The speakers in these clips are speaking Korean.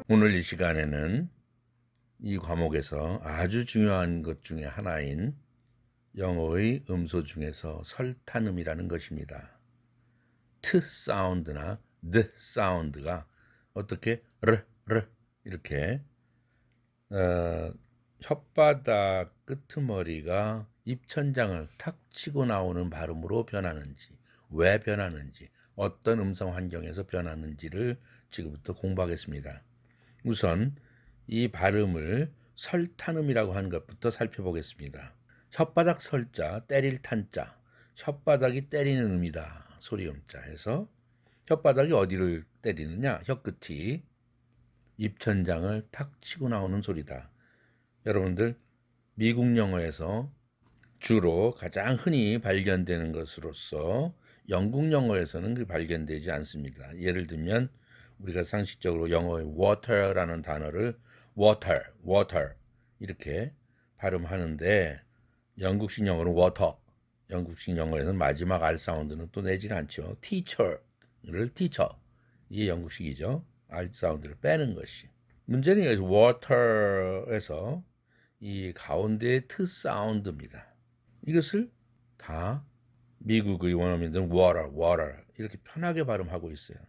오늘 이 시간에는 이 과목에서 아주 중요한 것 중에 하나인 영어의 음소 중에서 설탄음이라는 것입니다. 트 사운드나 드 사운드가 어떻게 이렇게 혓바닥 끄트머리가 입천장을 탁 치고 나오는 발음으로 변하는지, 왜 변하는지, 어떤 음성 환경에서 변하는지를 지금부터 공부하겠습니다. 우선 이 발음을 설탄음이라고 하는 것부터 살펴보겠습니다. 혓바닥 설자, 때릴 탄자, 혓바닥이 때리는 음이다. 소리음자 해서 혓바닥이 어디를 때리느냐? 혀끝이 입천장을 탁 치고 나오는 소리다. 여러분들 미국 영어에서 주로 가장 흔히 발견되는 것으로서 영국 영어에서는 그 발견되지 않습니다. 예를 들면 우리가 상식적으로 영어의 water라는 단어를 water 이렇게 발음하는데 영국식 영어는 water, 영국식 영어에서는 마지막 R 사운드는 또 내지는 않죠. teacher를 teacher, 이게 영국식이죠. R 사운드를 빼는 것이. 문제는 여기서 water에서 이 가운데의 트 사운드입니다. 이것을 다 미국의 원어민들은 water 이렇게 편하게 발음하고 있어요.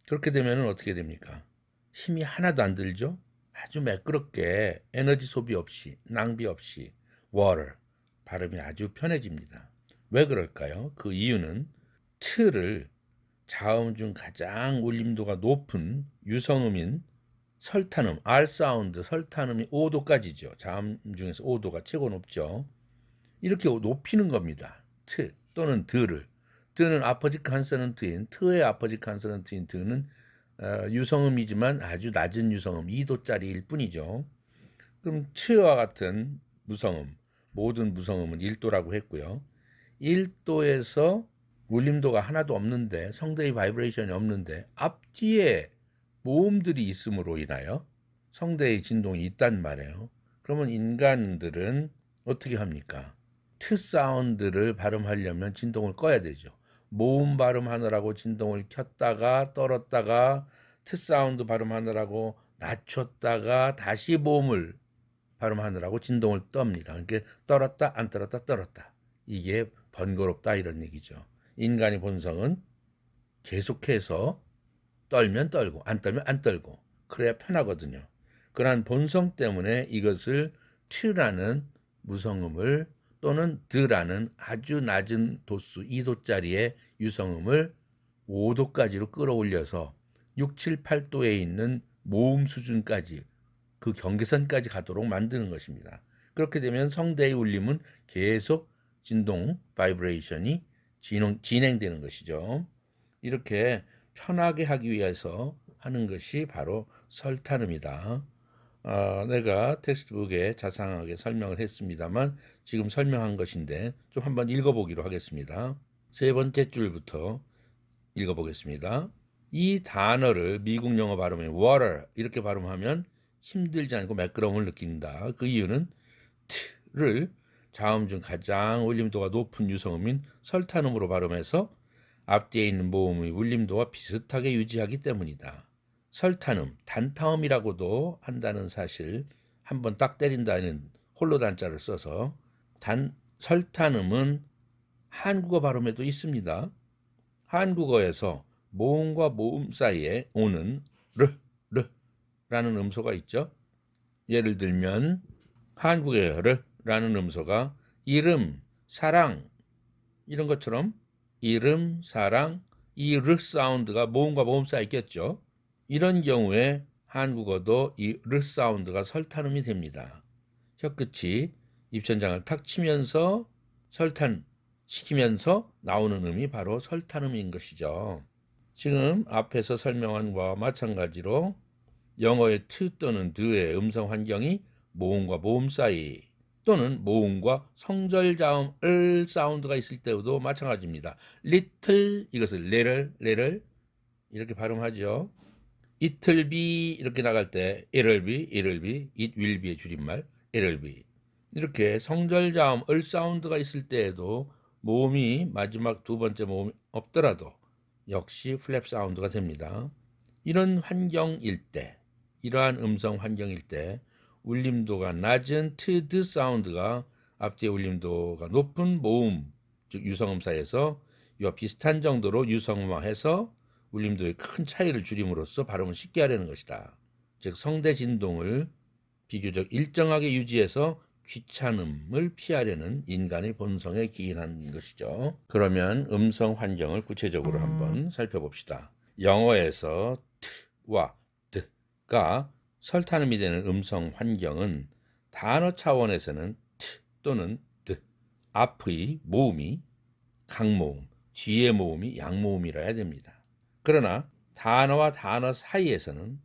그렇게 되면 어떻게 됩니까? 힘이 하나도 안 들죠? 아주 매끄럽게 에너지 소비 없이, 낭비 없이 water 발음이 아주 편해집니다. 왜 그럴까요? 그 이유는 트를 자음 중 가장 울림도가 높은 유성음인 설탄음, R 사운드, 설탄음이 5도까지죠. 자음 중에서 5도가 최고 높죠. 이렇게 높이는 겁니다. 트 또는 드를. 드는 아퍼지 컨소넌트인, 트의 아퍼지 컨소넌트인 드는 유성음이지만 아주 낮은 유성음, 2도짜리일 뿐이죠. 그럼 트와 같은 무성음, 모든 무성음은 1도라고 했고요. 1도에서 울림도가 하나도 없는데, 성대의 바이브레이션이 없는데 앞뒤에 모음들이 있음으로 인하여 성대의 진동이 있단 말이에요. 그러면 인간들은 어떻게 합니까? 트 사운드를 발음하려면 진동을 꺼야 되죠. 모음 발음하느라고 진동을 켰다가 떨었다가 트 사운드 발음하느라고 낮췄다가 다시 모음을 발음하느라고 진동을 떱니다. 그러니까 떨었다 안 떨었다 떨었다. 이게 번거롭다 이런 얘기죠. 인간의 본성은 계속해서 떨면 떨고 안 떨면 안 떨고 그래야 편하거든요. 그러한 본성 때문에 이것을 t라는 무성음을 또는 드라는 아주 낮은 도수 2도짜리의 유성음을 5도까지로 끌어올려서 6, 7, 8도에 있는 모음 수준까지 그 경계선까지 가도록 만드는 것입니다. 그렇게 되면 성대의 울림은 계속 진동, 바이브레이션이 진행되는 것이죠. 이렇게 편하게 하기 위해서 하는 것이 바로 설탄음이다. 내가 텍스트북에 자상하게 설명을 했습니다만 지금 설명한 것인데 좀 한번 읽어보기로 하겠습니다. 세 번째 줄부터 읽어보겠습니다. 이 단어를 미국 영어 발음에 water 이렇게 발음하면 힘들지 않고 매끄러움을 느낀다. 그 이유는 t를 자음 중 가장 울림도가 높은 유성음인 설탄음으로 발음해서 앞뒤에 있는 모음의 울림도와 비슷하게 유지하기 때문이다. 설탄음, 단타음이라고도 한다는 사실, 한번 딱 때린다는 홀로 단자를 써서 설탄음은 한국어 발음에도 있습니다. 한국어에서 모음과 모음 사이에 오는 르라는 음소가 있죠. 예를 들면 한국의 르라는 음소가 이름, 사랑 이런 것처럼 이름, 사랑, 이 르 사운드가 모음과 모음 사이에 있겠죠. 이런 경우에 한국어도 이 르 사운드가 설탄음이 됩니다. 혀끝이 입천장을 탁 치면서 설탄시키면서 나오는 음이 바로 설탄음인 것이죠. 지금 앞에서 설명한 것과 마찬가지로 영어의 트 또는 드의 음성 환경이 모음과 모음 사이 또는 모음과 성절자음 을 사운드가 있을 때도 마찬가지입니다. little 이것을 little 이렇게 발음하죠. it'll be 이렇게 나갈 때 it'll be, it will be의 줄임말 it'll be 이렇게 성절자음 을 사운드가 있을 때에도 모음이 마지막 두 번째 모음이 없더라도 역시 플랩 사운드가 됩니다. 이런 환경일 때 이러한 음성 환경일 때 울림도가 낮은 td 사운드가 앞뒤의 울림도가 높은 모음, 즉 유성음 사이에서 이와 비슷한 정도로 유성음화해서 울림도의 큰 차이를 줄임으로써 발음을 쉽게 하려는 것이다. 즉 성대 진동을 비교적 일정하게 유지해서 귀찮음을 피하려는 인간의 본성에 기인한 것이죠. 그러면 음성 환경을 구체적으로 한번 살펴봅시다. 영어에서 t와 d가 설탄음이 되는 음성 환경은 단어 차원에서는 t 또는 d 앞의 모음이 강모음, 뒤의 모음이 양모음이라 해야 됩니다. 그러나 단어와 단어 사이에서는,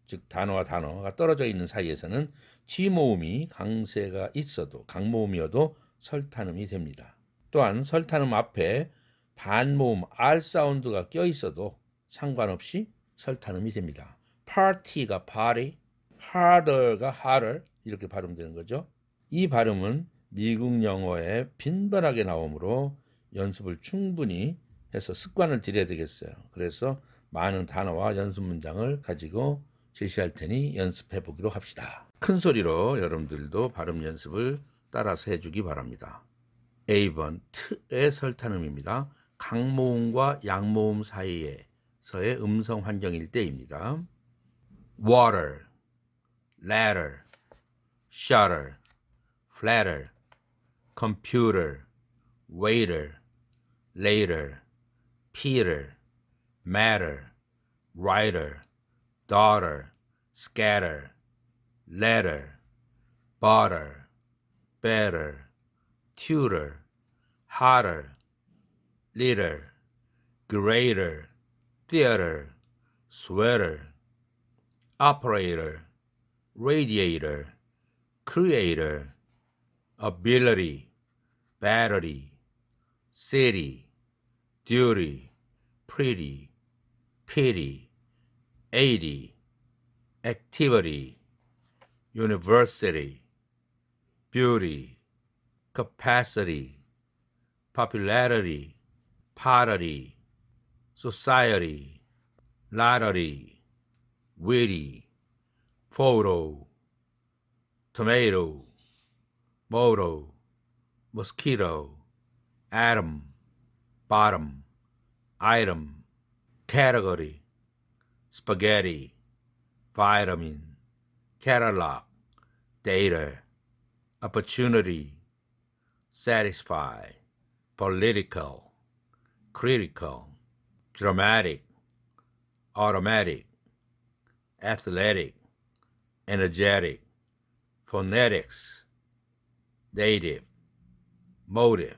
즉 단어와 단어가 떨어져 있는 사이에서는 뒤모음이 강세가 있어도, 강모음이어도 설탄음이 됩니다. 또한 설탄음 앞에 반모음 R 사운드가 껴 있어도 상관없이 설탄음이 됩니다. party가 party, harder가 harder 이렇게 발음되는 거죠. 이 발음은 미국 영어에 빈번하게 나오므로 연습을 충분히 해서 습관을 들여야 되겠어요. 그래서 많은 단어와 연습 문장을 가지고 제시할 테니 연습해 보기로 합시다. 큰 소리로 여러분들도 발음 연습을 따라서 해주기 바랍니다. A번 t의 설탄음입니다. 강모음과 양모음 사이에서의 음성 환경일 때입니다. water, ladder, shutter, flatter, computer, waiter, later, Peter, matter, writer, daughter, scatter, letter, butter, better, tutor, hotter, litter, greater, theater, sweater, operator, radiator, creator, ability, battery, city, duty, pretty, pity, 80, activity, university, beauty, capacity, popularity, pottery, society, lottery, witty, photo, tomato, moto, mosquito, atom, bottom, item, category, spaghetti, vitamin, catalog, data, opportunity, satisfy, political, critical, dramatic, automatic, athletic, energetic, phonetics, native, motive,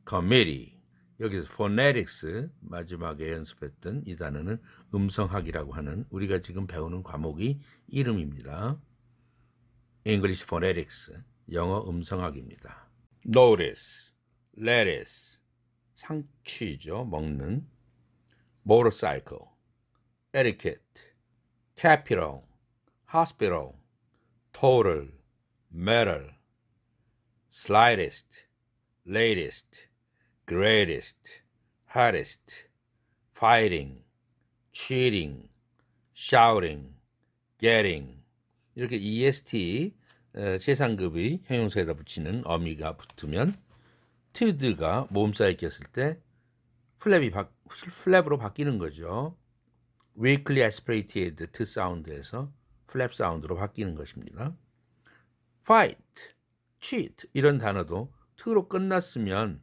committee. 여기서 phonetics 마지막에 연습했던 이 단어는 음성학이라고 하는 우리가 지금 배우는 과목이 이름입니다. English phonetics, 영어 음성학입니다. notice, lettuce, 상추죠, 먹는. motorcycle, etiquette, capital, hospital, total, metal, slightest, latest, greatest, hottest, fighting, cheating, shouting, getting. 이렇게 est 최상급의 형용사에다 붙이는 어미가 붙으면 td가 모음사에 꼈을 때 플랩으로 바뀌는 거죠. weakly aspirated t 사운드에서 flap 사운드로 바뀌는 것입니다. fight, cheat 이런 단어도 t로 끝났으면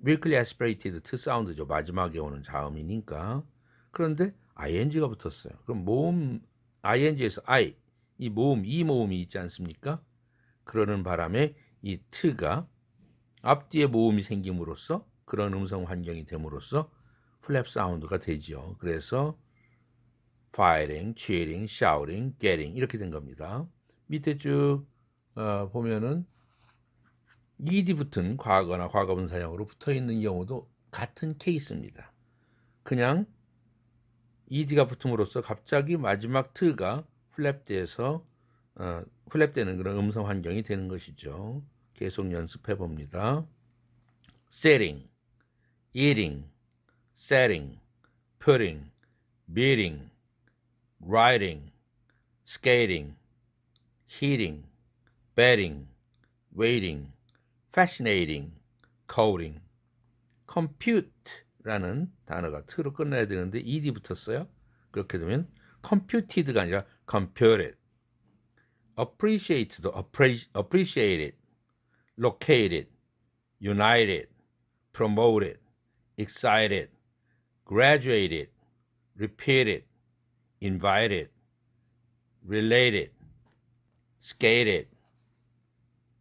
weakly aspirated t 사운드죠. 마지막에 오는 자음이니까. 그런데 ing가 붙었어요. 그럼 모음 ing에서 I, 이 모음이 있지 않습니까? 그러는 바람에 이 t가 앞뒤에 모음이 생김으로써 그런 음성 환경이 됨으로써 플랩 사운드가 되지요. 그래서 fighting, cheating, shouting, getting 이렇게 된 겁니다. 밑에 쭉 보면은 ed 붙은 과거나 과거분사형으로 붙어 있는 경우도 같은 케이스입니다. 그냥 ed가 붙음으로써 갑자기 마지막 t가 플랩돼서 플랩되는 그런 음성 환경이 되는 것이죠. 계속 연습해 봅니다. setting, eating, setting, putting, beating, writing, skating, heating, betting, waiting, fascinating, coding. compute라는 단어가 t로 끝나야 되는데 ed 붙었어요. 그렇게 되면 computed가 아니라 computed. appreciated도 appreciated, located, united, promoted, excited, graduated, repeated, invited, related, skated,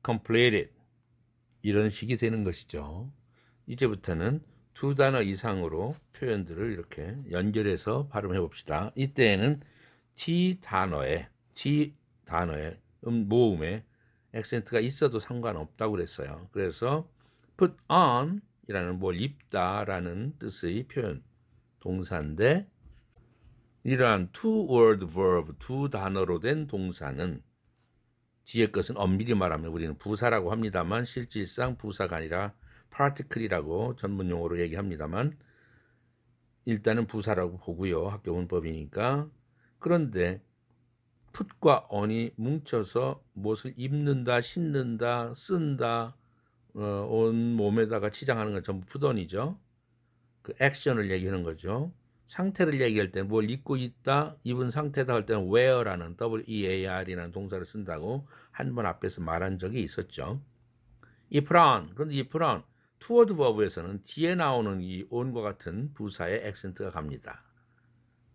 completed 이런 식이 되는 것이죠. 이제부터는 두 단어 이상으로 표현들을 이렇게 연결해서 발음해 봅시다. 이때에는 T 단어에 모음에 액센트가 있어도 상관없다고 그랬어요. 그래서 put on 이라는 뭘 입다 라는 뜻의 표현 동사인데, 이러한 two word verb 두 단어로 된 동사는 뒤에 것은 엄밀히 말하면 우리는 부사라고 합니다만 실질상 부사가 아니라 particle이라고 전문 용어로 얘기합니다만 일단은 부사라고 보고요. 학교 문법이니까. 그런데 put과 on이 뭉쳐서 무엇을 입는다, 신는다, 쓴다, 온 몸에다가 치장하는 건 전부 put on이죠. 그 액션을 얘기하는 거죠. 상태를 얘기할 때 뭘 입고 있다, 입은 상태다 할 때는 wear라는 wear이라는 동사를 쓴다고 한 번 앞에서 말한 적이 있었죠. 이 put on, 그런데 이 put on toward verb에서는 뒤에 나오는 이 on과 같은 부사의 액센트가 갑니다.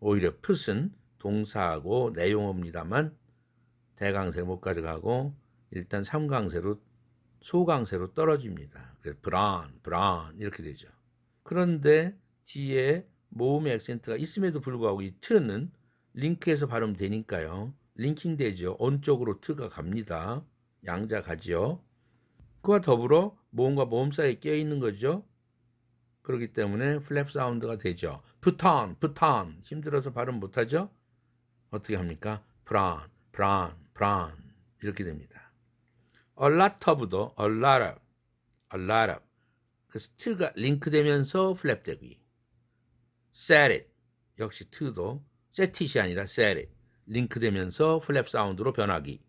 오히려 put은 동사하고 내용어입니다만 대강세 못 가져가고 일단 삼강세로 소강세로 떨어집니다. 그래서 put on 이렇게 되죠. 그런데 뒤에 모음의 액센트가 있음에도 불구하고 이 t는 링크해서 발음되니까요. 링킹 되죠. on 쪽으로 t가 갑니다. 양자 가죠. 그와 더불어 모음과 모음 사이에 끼어 있는 거죠. 그렇기 때문에 플랩 사운드가 되죠. put on 힘들어서 발음 못하죠. 어떻게 합니까? pran 이렇게 됩니다. a lot of도 a lot of 그래서 t가 링크되면서 플랩 되기. set it 역시 t도 set it이 아니라 set it 링크되면서 플랩 사운드로 변하기.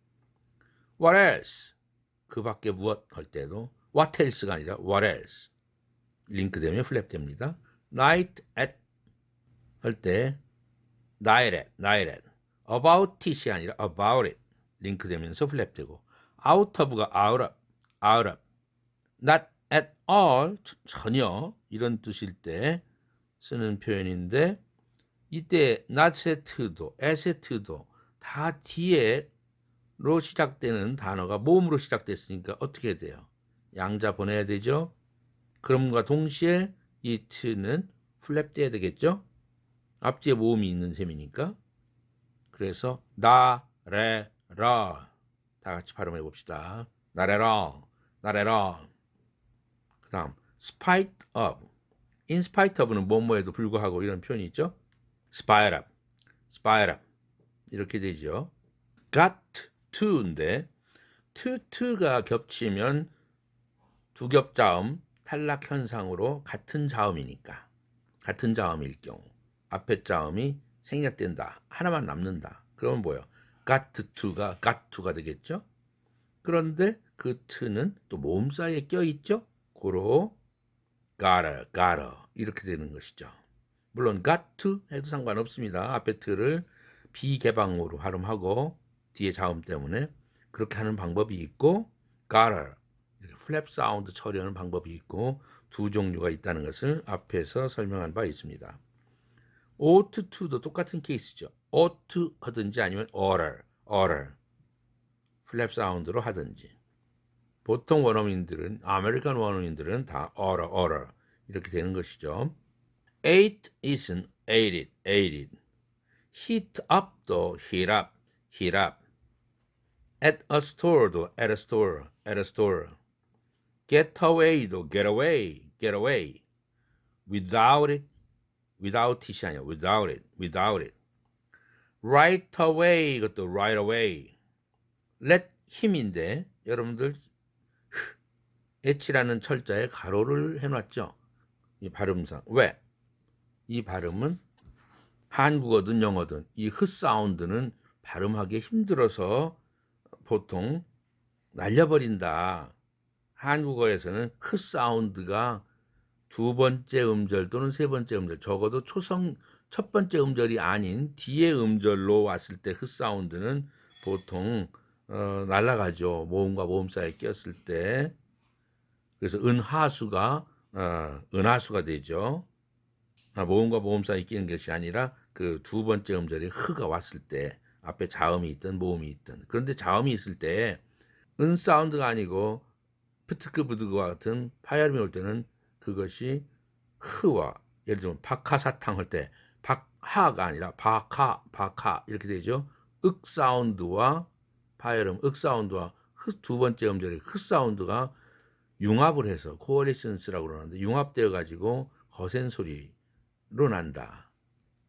what else 그 밖에 무엇 할 때도 what else가 아니라 what else 링크되면 플랩 됩니다. night at 할 때 night at about it이 아니라 about it 링크되면서 플랩 되고, out of가 out of not at all 전혀 이런 뜻일 때 쓰는 표현인데, 이때 not at도 as도 다 뒤에로 시작되는 단어가 모음으로 시작됐으니까 어떻게 돼요? 양자 보내야 되죠. 그럼과 동시에 이 t는 플랩 돼야 되겠죠. 앞뒤에 모음이 있는 셈이니까. 그래서 나, 레, 라 다 같이 발음해 봅시다. 나레라 그 다음 spite of in spite of는 뭐뭐에도 불구하고 이런 표현이 있죠. spite up 이렇게 되죠. got to인데 to가 겹치면 두 겹자음 탈락 현상으로 같은 자음이니까, 같은 자음일 경우 앞에 자음이 생략된다, 하나만 남는다. 그러면 뭐예요? got to가 되겠죠. 그런데 그 t는 또 모음 사이에 껴있죠. 고로 gotta 이렇게 되는 것이죠. 물론 got to 해도 상관없습니다. 앞에 t를 비개방어로 발음하고 뒤에 자음 때문에 그렇게 하는 방법이 있고, gotta 이렇게 플랩 사운드 처리하는 방법이 있고 두 종류가 있다는 것을 앞에서 설명한 바 있습니다. ought to도 똑같은 케이스죠. ought to 하든지 아니면 oughter 플랩 사운드로 하든지. 보통 원어민들은, 아메리칸 원어민들은 다 oughter 이렇게 되는 것이죠. ate isn't ate it heat up도 heat up at a store도 at a store get away도 get away without it이 아니야 without it right away 이것도 right away let him인데 여러분들 h라는 철자에 가로를 해놨죠. 이 발음상. 왜? 이 발음은 한국어든 영어든 이 흐 사운드는 발음하기 힘들어서 보통 날려버린다. 한국어에서는 크 사운드가 두 번째 음절 또는 세 번째 음절, 적어도 첫 번째 음절이 아닌 뒤에 음절로 왔을 때 크 사운드는 보통 날아가죠. 모음과 모음 사이에 꼈을 때. 그래서 은하수가 은하수가 되죠. 모음과 모음 사이에 끼는 것이 아니라 그 두 번째 음절에 흐가 왔을 때 앞에 자음이 있든 모음이 있든. 그런데 자음이 있을 때 은 사운드가 아니고 프트크부드과 같은 파열음이 올 때는 그것이 흐와, 예를 들면 박하사탕 할 때 박하가 아니라 박하 이렇게 되죠. 윽 사운드와 파열음 윽 사운드와 두 번째 음절의 흐 사운드가 융합을 해서 코어리션스라고 그러는데 융합되어 가지고 거센 소리로 난다.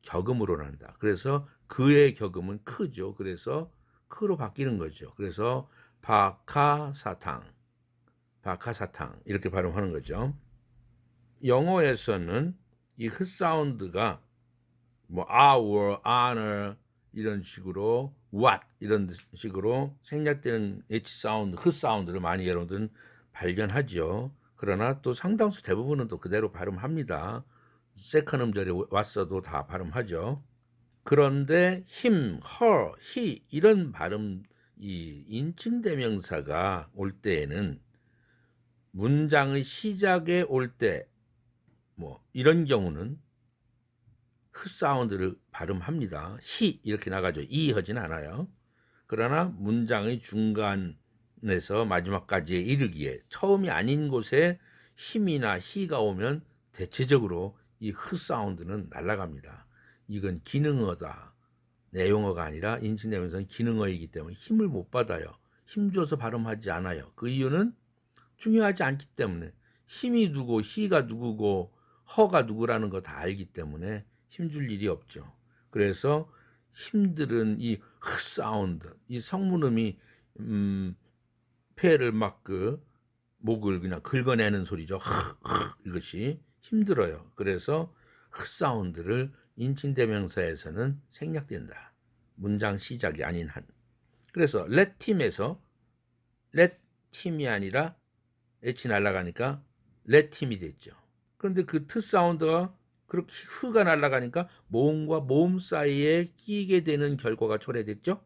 격음으로 난다. 그래서 그의 격음은 크죠. 그래서 크로 바뀌는 거죠. 그래서 박하사탕 이렇게 발음하는 거죠. 영어에서는 이 흐 사운드가 뭐 our, honor 이런 식으로 what 이런 식으로 생략되는 H 사운드, 흐 사운드를 많이 여러분들은 발견하죠. 그러나 또 상당수 대부분은 또 그대로 발음합니다. 세컨 음절에 왔어도 다 발음하죠. 그런데 him, her, he 이런 발음, 이 인칭대명사가 올 때에는 문장의 시작에 올 때 뭐 이런 경우는 흐 사운드를 발음합니다. he 이렇게 나가죠. 이 하진 않아요. 그러나 문장의 중간에서 마지막까지에 이르기에 처음이 아닌 곳에 힘이나 he가 오면 대체적으로 이 흐 사운드는 날아갑니다. 이건 기능어다. 내용어가 아니라 인칭대명사는 기능어이기 때문에 힘을 못 받아요. 힘줘서 발음하지 않아요. 그 이유는 중요하지 않기 때문에 힘이 누구, he가 누구고 허가 누구라는 거 다 알기 때문에 힘줄 일이 없죠. 그래서 힘들은 이 흐 사운드, 이 성문음이 폐를 막 목을 그냥 긁어내는 소리죠. 이것이 힘들어요. 그래서 흐 사운드를 인칭대명사에서는 생략된다. 문장 시작이 아닌 한. 그래서 let him에서 let him이 아니라 H 날아가니까 let him이 됐죠. 그런데 그 트 사운드가 그렇게 흐가 날아가니까 모음과 모음 사이에 끼게 되는 결과가 초래됐죠.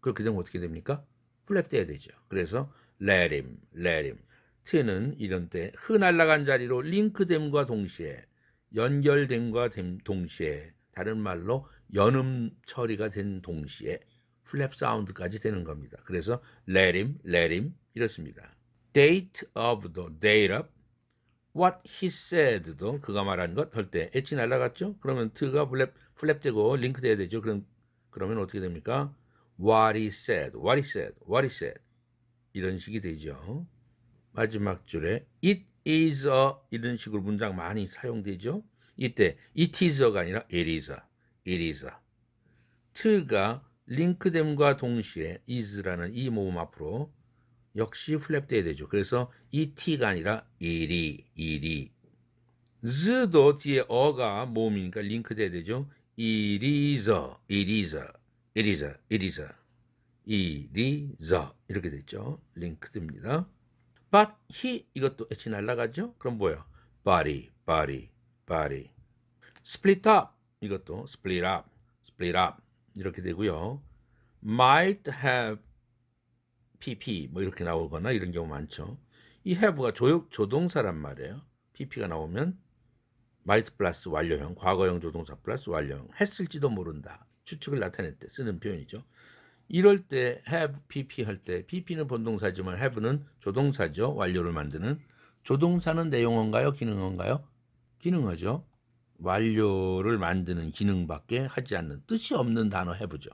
그렇게 되면 어떻게 됩니까? 플랩돼야 되죠. 그래서 let him. 트는 이런 때 흐 날아간 자리로 링크됨과 동시에 연결됨과 동시에 다른 말로 연음 처리가 된 동시에 플랩 사운드까지 되는 겁니다. 그래서 let him 이렇습니다. date of the date of what he said도 그가 말한 것 할 때 H 날라갔죠? 그러면 t가 플랩되고 링크돼야 되죠. 그러면 어떻게 됩니까? what he said 이런 식이 되죠. 마지막 줄에 it is a 이런 식으로 문장 많이 사용되죠. 이때 it is a가 아니라 it is a t가 링크됨과 동시에 is라는 이 모음 앞으로 역시 플랩돼야 되죠. 그래서 이 t가 아니라 일이 z도 뒤에 어가 모음이니까 링크돼야 되죠. it is 이렇게 됐죠. 링크됩니다. but he 이것도 H 날라가죠. 그럼 뭐예요? body split up 이것도 split up 이렇게 되고요. might have pp 뭐 이렇게 나오거나 이런 경우 많죠. 이 have가 조동사란 말이에요. pp가 나오면 might 플러스 완료형, 과거형 조동사 플러스 완료형, 했을지도 모른다. 추측을 나타낼 때 쓰는 표현이죠. 이럴 때 have pp 할 때 pp는 본동사지만 have는 조동사죠. 완료를 만드는. 조동사는 내용어인가요? 기능어인가요? 기능어죠. 완료를 만드는 기능밖에 하지 않는 뜻이 없는 단어 have죠.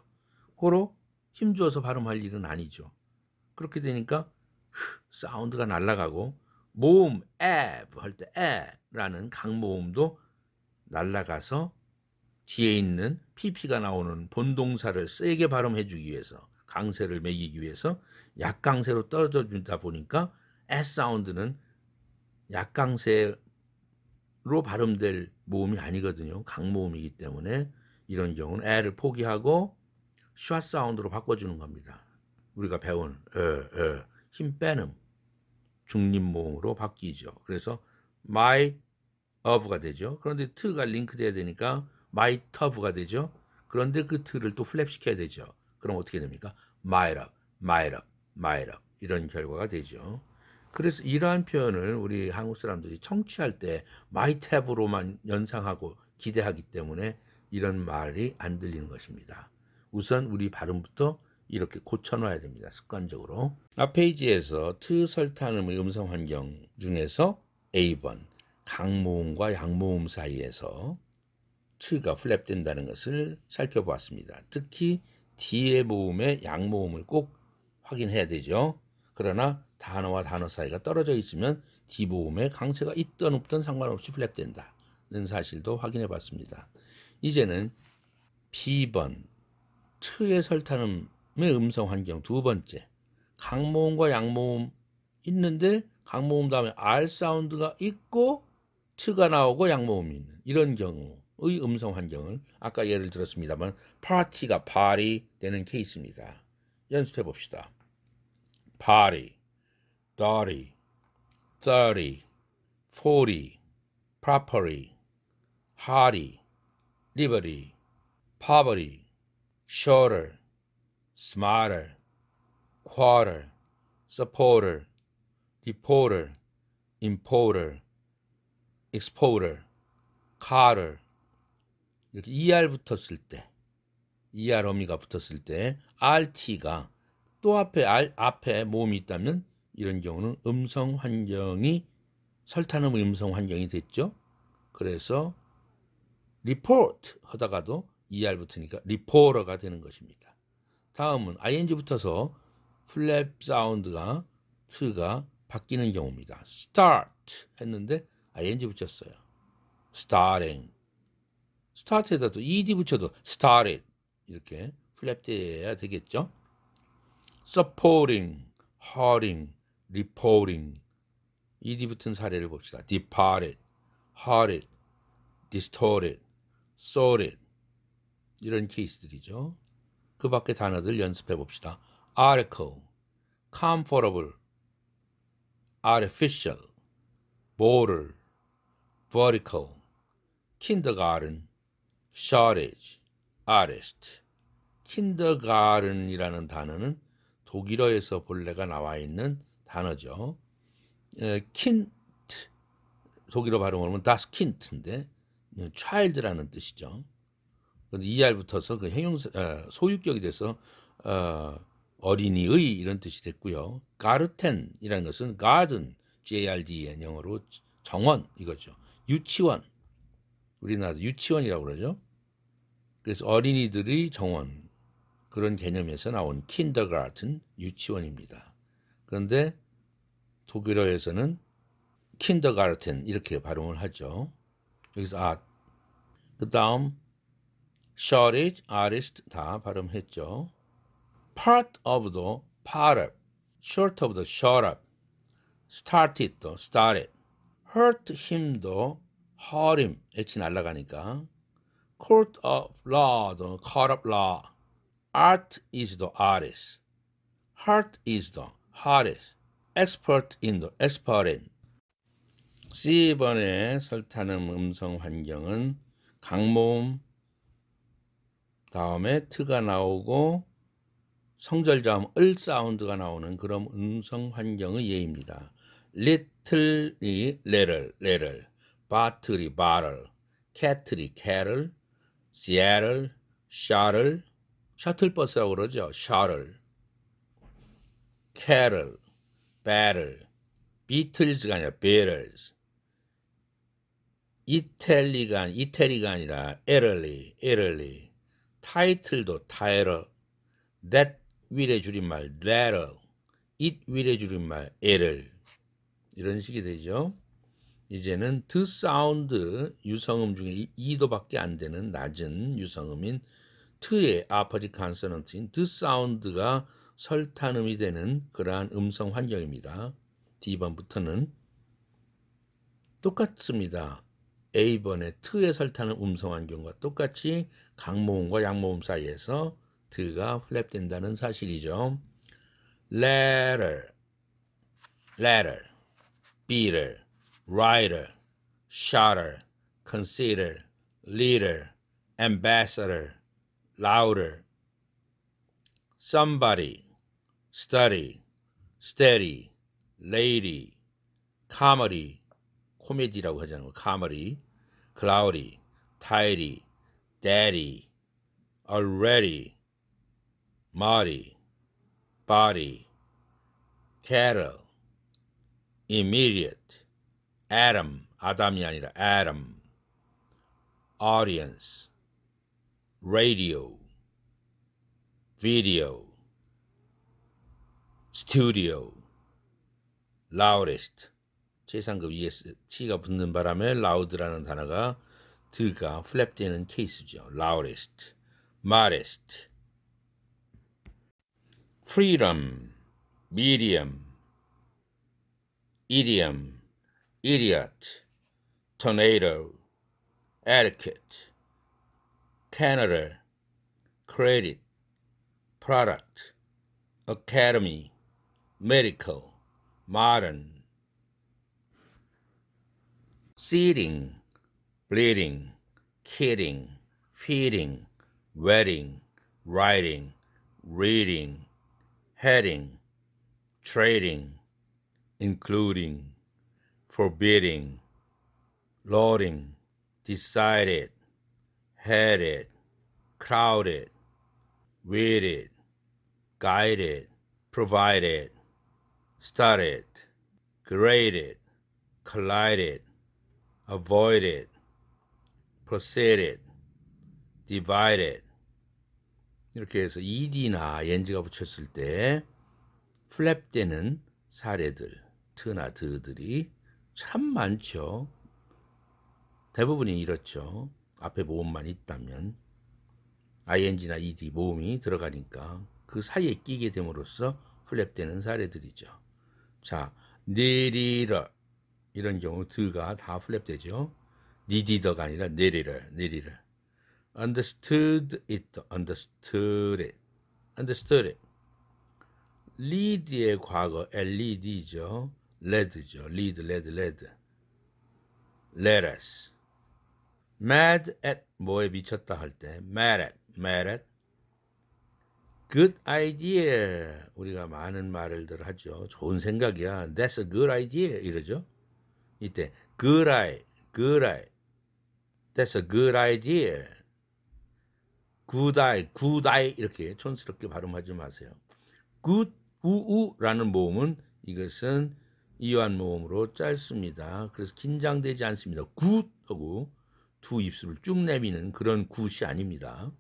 고로 힘주어서 발음할 일은 아니죠. 그렇게 되니까 사운드가 날아가고 모음 have 할 때 에라는 강모음도 날아가서 뒤에 있는 pp가 나오는 본동사를 세게 발음해 주기 위해서 강세를 매기기 위해서 약강세로 떨어져 준다 보니까 S 사운드는 약강세로 발음될 모음이 아니거든요. 강모음이기 때문에 이런 경우는 에를 포기하고 샷 사운드로 바꿔주는 겁니다. 우리가 배운 힘 빼는 중립 모음으로 바뀌죠. 그래서 might of가 되죠. 그런데 t가 링크돼야 되니까 might have가 되죠. 그런데 그 t를 또 플랩 시켜야 되죠. 그럼 어떻게 됩니까? might have, might have, might have 이런 결과가 되죠. 그래서 이러한 표현을 우리 한국 사람들이 청취할 때 might have로만 연상하고 기대하기 때문에 이런 말이 안 들리는 것입니다. 우선 우리 발음부터 이렇게 고쳐놔야 됩니다. 습관적으로. 앞 페이지에서 트 설탄음의 음성 환경 중에서 A번 강모음과 양모음 사이에서 트가 플랩된다는 것을 살펴보았습니다. 특히 D의 모음의 양모음을 꼭 확인해야 되죠. 그러나 단어와 단어 사이가 떨어져 있으면 D 모음의 강세가 있든 없든 상관없이 플랩된다는 사실도 확인해 봤습니다. 이제는 B번 트의 설탄음의 음성 환경 두 번째, 강모음과 양모음 있는데 강모음 다음에 R 사운드가 있고 트가 나오고 양모음이 있는 이런 경우의 음성 환경을 아까 예를 들었습니다만 파티가 party 되는 케이스입니다. 연습해 봅시다. party, dirty, 30, 40, property, hardy, liberty, poverty, shorter, smarter, quarter, supporter, reporter, importer, exporter, carter 이렇게 ER 붙었을 때 ER 어미가 붙었을 때 RT가 또 앞에 모음이 있다면 이런 경우는 음성 환경이 설탄음의 음성 환경이 됐죠. 그래서 report 하다가도 ER 붙으니까 reporter가 되는 것입니다. 다음은 ing 붙어서 플랩 사운드가 t가 바뀌는 경우입니다. start 했는데 ing 붙였어요. starting. start에다 또 ed 붙여도 started 이렇게 플랩돼야 되겠죠. supporting, hurting, reporting. ed 붙은 사례를 봅시다. departed, hurted, distorted, sorted 이런 케이스들이죠. 그 밖에 단어들 연습해 봅시다. article, comfortable, artificial, border, vertical, kindergarten, shortage, artist. kindergarten이라는 단어는 독일어에서 본래가 나와 있는 단어죠. kind 독일어 발음을 하면 das Kind인데 child라는 뜻이죠. ER 붙어서 그 형용사 소유격이 돼서 어린이의 이런 뜻이 됐고요. 가르텐이라는 것은 garden, GARDN 영어로 정원 이거죠. 유치원 우리나라 유치원이라고 그러죠. 그래서 어린이들의 정원 그런 개념에서 나온 kindergarten 유치원입니다. 그런데 독일어에서는 kindergarten 이렇게 발음을 하죠. 여기서 그 다음 shortage, artist 다 발음했죠. part of the part up, short of the short up, started 도 started, hurt him도 hurt him, H 날라가니까 court of law도 court of law, art is the artist, heart is the hardest, expert in the expert in. C번의 설탄음 음성 환경은 강모음 다음에 트가 나오고 성절 자음 을 사운드가 나오는 그런 음성 환경의 예입니다. little이 little, bottle이 bottle, cattle이 cattle, Seattle, shuttle, 셔틀버스라고 그러죠. shuttle, cattle, battle, Beatles가 아니라 Beatles, 이태리가 아니라 Italy, title도 title, that will의 줄임말 that'll, it will의 줄임말 it'll 이런 식이 되죠. 이제는 the 사운드 유성음 중에 이도밖에 안 되는 낮은 유성음인 t의 아퍼지 컨소넌트인 the 사운드가 설탄음이 되는 그러한 음성 환경입니다. D번부터는 똑같습니다. A번의 t의 설탄음 음성 환경과 똑같이 강모음과 양모음 사이에서 드가 플랩된다는 사실이죠. letter, letter, beater, writer, shotter, consider, leader, ambassador, louder, somebody, study, steady, lady, comedy, 코미디라고 하잖아요. comedy, cloudy, tidy, daddy, already, muddy, body, cattle, immediate, atom, 아담이 아니라 atom, audience, radio, video, studio, loudest, 최상급 ES, T가 붙는 바람에 loud라는 단어가 드가 플랩되는 케이스죠. loudest, modest, freedom, medium, idiom, idiot, tornado, etiquette, Canada, credit, product, academy, medical, modern, seeding, bleeding, kidding, feeding, wedding, writing, reading, heading, trading, including, forbidding, loading, decided, headed, crowded, weeded, guided, provided, started, graded, collided, avoided, proceeded, divided. 이렇게 해서 ed나 ing가 붙였을 때 플랩되는 사례들, 트나 드들이 참 많죠. 대부분이 이렇죠. 앞에 모음만 있다면 ing나 ed 모음이 들어가니까 그 사이에 끼게 됨으로써 플랩되는 사례들이죠. 자, 내리라 이런 경우 드가 다 플랩되죠. needed가 아니라 내리라. understood it, understood it, understood it. lead의 과거 led죠. led죠. lead. let us. mad at 뭐에 미쳤다 할 때 mad at. good idea. 우리가 많은 말을 하죠. 좋은 생각이야. that's a good idea 이러죠. 이때 good eye. that's a good idea. good eye 이렇게 촌스럽게 발음하지 마세요. good 우라는 모음은 이것은 이완 모음으로 짧습니다. 그래서 긴장되지 않습니다. good 하고 두 입술을 쭉 내미는 그런 굿이 아닙니다.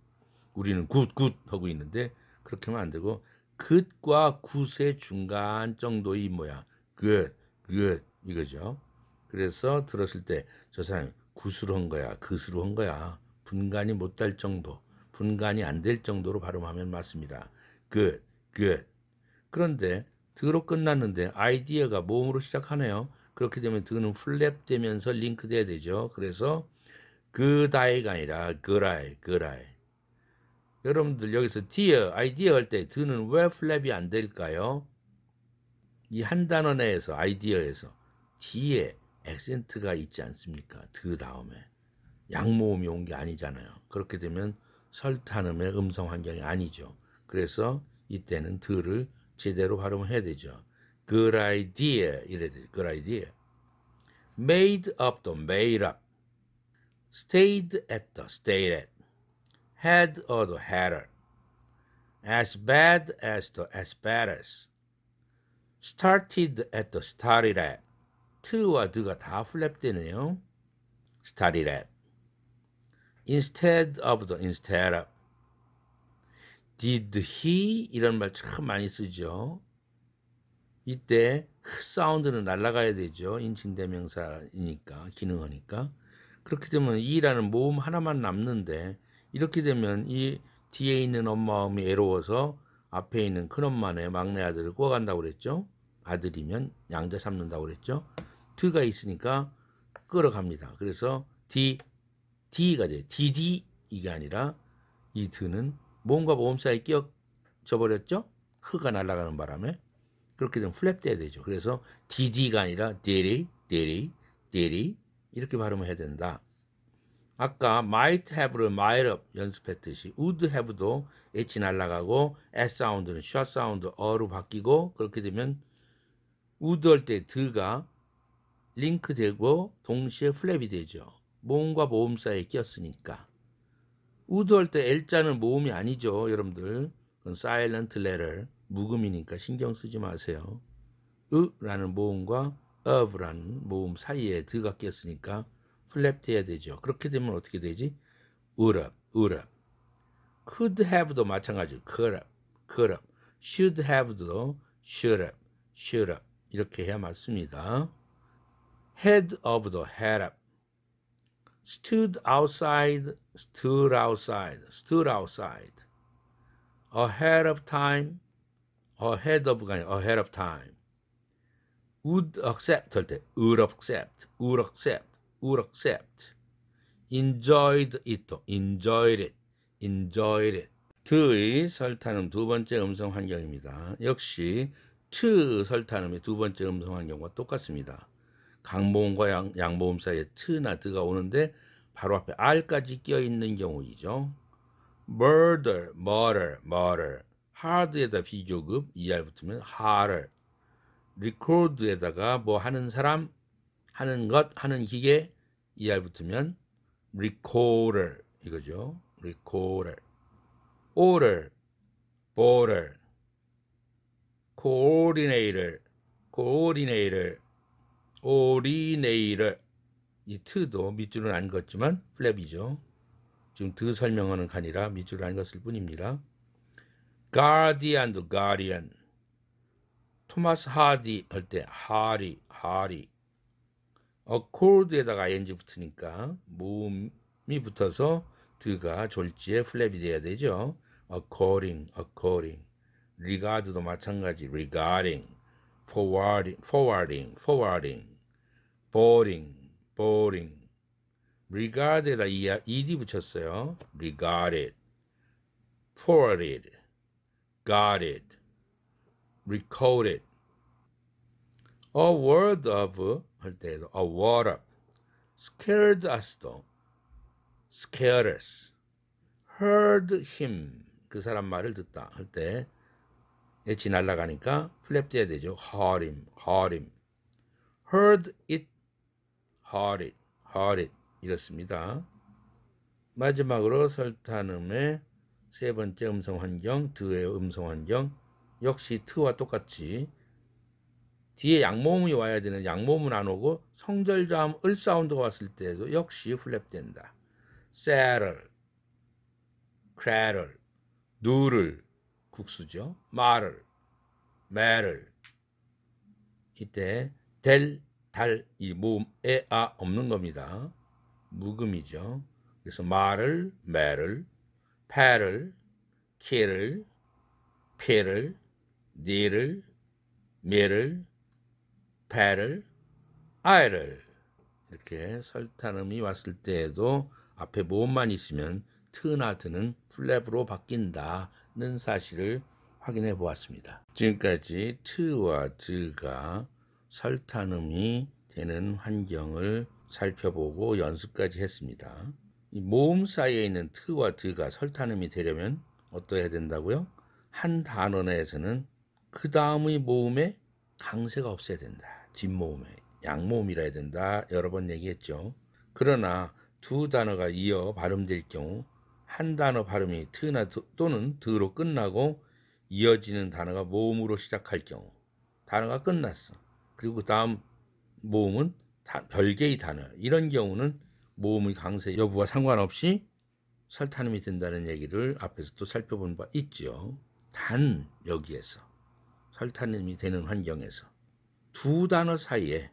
우리는 굿 하고 있는데 그렇게 하면 안 되고 굿과 굿의 중간 정도의 뭐야 good 이거죠. 그래서 들었을 때 저 사람이 굿으로 한 거야 굿으로 한 거야 분간이 못 될 정도 분간이 안 될 정도로 발음하면 맞습니다. good. 그런데 드로 끝났는데 아이디어가 모음으로 시작하네요. 그렇게 되면 드는 플랩되면서 링크돼야 되죠. 그래서 good eye가 아니라 good eye. 여러분들 여기서 아이디어 할 때 드는 왜 플랩이 안 될까요? 이 한 단어 내에서 아이디어에서 뒤에 액센트가 있지 않습니까? 드 다음에 양모음이 온 게 아니잖아요. 그렇게 되면 설탄음의 음성 환경이 아니죠. 그래서 이때는 드를 제대로 발음을 해야 되죠. good idea 이래야 되죠. good idea. made up 또 made up. stayed at 또 stayed at. had 또 had. as bad as 또 as bad as. started at 또 started at. t와 드가 다 플랩되네요. started at. instead of 또 instead of. did he 이런 말 참 많이 쓰죠. 이때 사운드는 날아가야 되죠. 인칭대명사이니까 기능어니까. 그렇게 되면 이라는 모음 하나만 남는데 이렇게 되면 이 뒤에 있는 엄마음이 애로워서 앞에 있는 큰엄마네 막내 아들을 꼬간다고 그랬죠. 아들이면 양자 삼는다고 그랬죠. 드가 있으니까 끌어갑니다. 그래서 D가 돼요. DD 이게 아니라 이 드는 모음과 모음 사이에 끼어져 버렸죠? 흐가 날아가는 바람에. 그렇게 되면 플랩 돼야 되죠. 그래서 DD가 아니라 diddy, diddy, diddy 이렇게 발음을 해야 된다. 아까 might have를 might have 연습했듯이 would have도 H 날아가고 S 사운드는 short 사운드 어로 바뀌고 그렇게 되면 would 할 때 드가 링크되고 동시에 플랩이 되죠. 모음과 모음 사이에 끼었으니까. would 할 때 L자는 모음이 아니죠. 여러분들. 그건 silent letter 묵음이니까 신경 쓰지 마세요. 으라는 모음과 of라는 모음 사이에 드가 꼈으니까 플랩 돼야 되죠. 그렇게 되면 어떻게 되지? would have, would have. could have도 마찬가지로 could have, could have. should have도 should have, should have. 이렇게 해야 맞습니다. had of도 had of. stood outside, stood outside, stood outside. ahead of time, ahead of가 아니라 ahead of time. would accept 할 때 would accept, would accept, would accept. enjoyed it, enjoyed it, enjoyed it. t의 설탄음 두 번째 음성 환경입니다. 역시 to 설탄음의 두 번째 음성 환경과 똑같습니다. 강모음과 양모음 사이에 t나 드가 오는데 바로 앞에 r까지 껴있는 경우이죠. murder, murder, murder. hard에다 비교급 er 붙으면 harder. record에다가 뭐 하는 사람, 하는 것, 하는 기계 er 붙으면 recorder 이거죠. recorder. order, border, coordinator, coordinator, originator. 이 t도 밑줄은 안 걷지만 플랩이죠. 지금 드 설명하는 칸이라 밑줄을 안 걷을 뿐입니다. guardian도 guardian. 토마스 하디 할 때 하리, 하리. accord에다가 ing 붙으니까 모음이 붙어서 드가 졸지에 플랩이 돼야 되죠. according, according. regard도 마찬가지. regarding, forwarding, forwarding, forwarding. boarding, boarding. regard에다 ed 붙였어요. regarded, forwarded, guarded, recorded. a word of 할 때에도 a word of. scared us도 scared us. heard him 그 사람 말을 듣다 할 때 H 날아가니까 플랩 돼야 되죠. heard him, heard him. heard it, heard it, heard it 이렇습니다. 마지막으로 설탄음의 세 번째 음성 환경, 드의 음성 환경 역시 트와 똑같이 뒤에 양모음이 와야 되는 양모음은 안 오고 성절자음 을 사운드가 왔을 때도 역시 플랩 된다. saddle, cradle, noodle 국수죠. 말을, 매를 이때 델, 달 이 모음에 아 없는 겁니다. 묵음이죠. 그래서 말을, 매를, 패를, 키를, 피를, 니를, 미를, 배를, 아이를 이렇게 설탄음이 왔을 때에도 앞에 모음만 있으면 트나 드는 플랩으로 바뀐다는 사실을 확인해 보았습니다. 지금까지 트와 드가 설탄음이 되는 환경을 살펴보고 연습까지 했습니다. 이 모음 사이에 있는 트와 드가 설탄음이 되려면 어떠해야 된다고요? 한 단어 내에서는 그 다음의 모음에 강세가 없어야 된다. 뒷모음에 양모음이라 해야 된다. 여러 번 얘기했죠. 그러나 두 단어가 이어 발음될 경우 한 단어 발음이 트나 또는 드로 끝나고 이어지는 단어가 모음으로 시작할 경우 단어가 끝났어. 그리고 다음 모음은 별개의 단어. 이런 경우는 모음의 강세 여부와 상관없이 설탄음이 된다는 얘기를 앞에서 또 살펴본 바 있죠. 단 여기에서 설탄음이 되는 환경에서 두 단어 사이에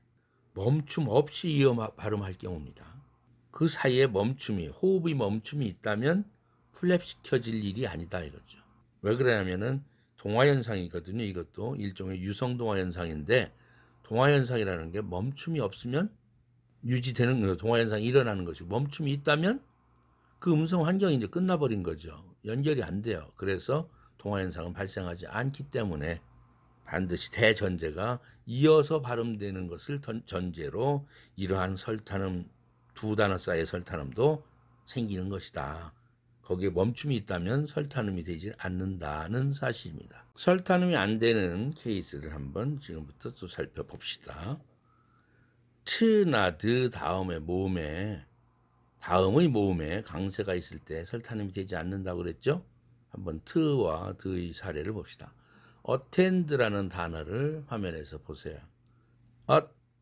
멈춤 없이 이어 발음할 경우입니다. 그 사이에 멈춤이 호흡의 멈춤이 있다면 플랩시켜질 일이 아니다 이거죠. 왜 그러냐면은 동화현상이거든요. 이것도 일종의 유성동화현상인데 동화현상이라는 게 멈춤이 없으면 유지되는 거예요. 동화현상이 일어나는 것이고 멈춤이 있다면 그 음성 환경이 이제 끝나버린 거죠. 연결이 안 돼요. 그래서 동화현상은 발생하지 않기 때문에 반드시 대전제가 이어서 발음되는 것을 전제로 이러한 설탄음, 두 단어 사이의 설탄음도 생기는 것이다. 거기에 멈춤이 있다면 설탄음이 되지 않는다는 사실입니다. 설탄음이 안 되는 케이스를 한번 지금부터 또 살펴봅시다. 트나 드 다음의 모음에 강세가 있을 때 설탄음이 되지 않는다고 그랬죠? 한번 트와 드의 사례를 봅시다. attend라는 단어를 화면에서 보세요.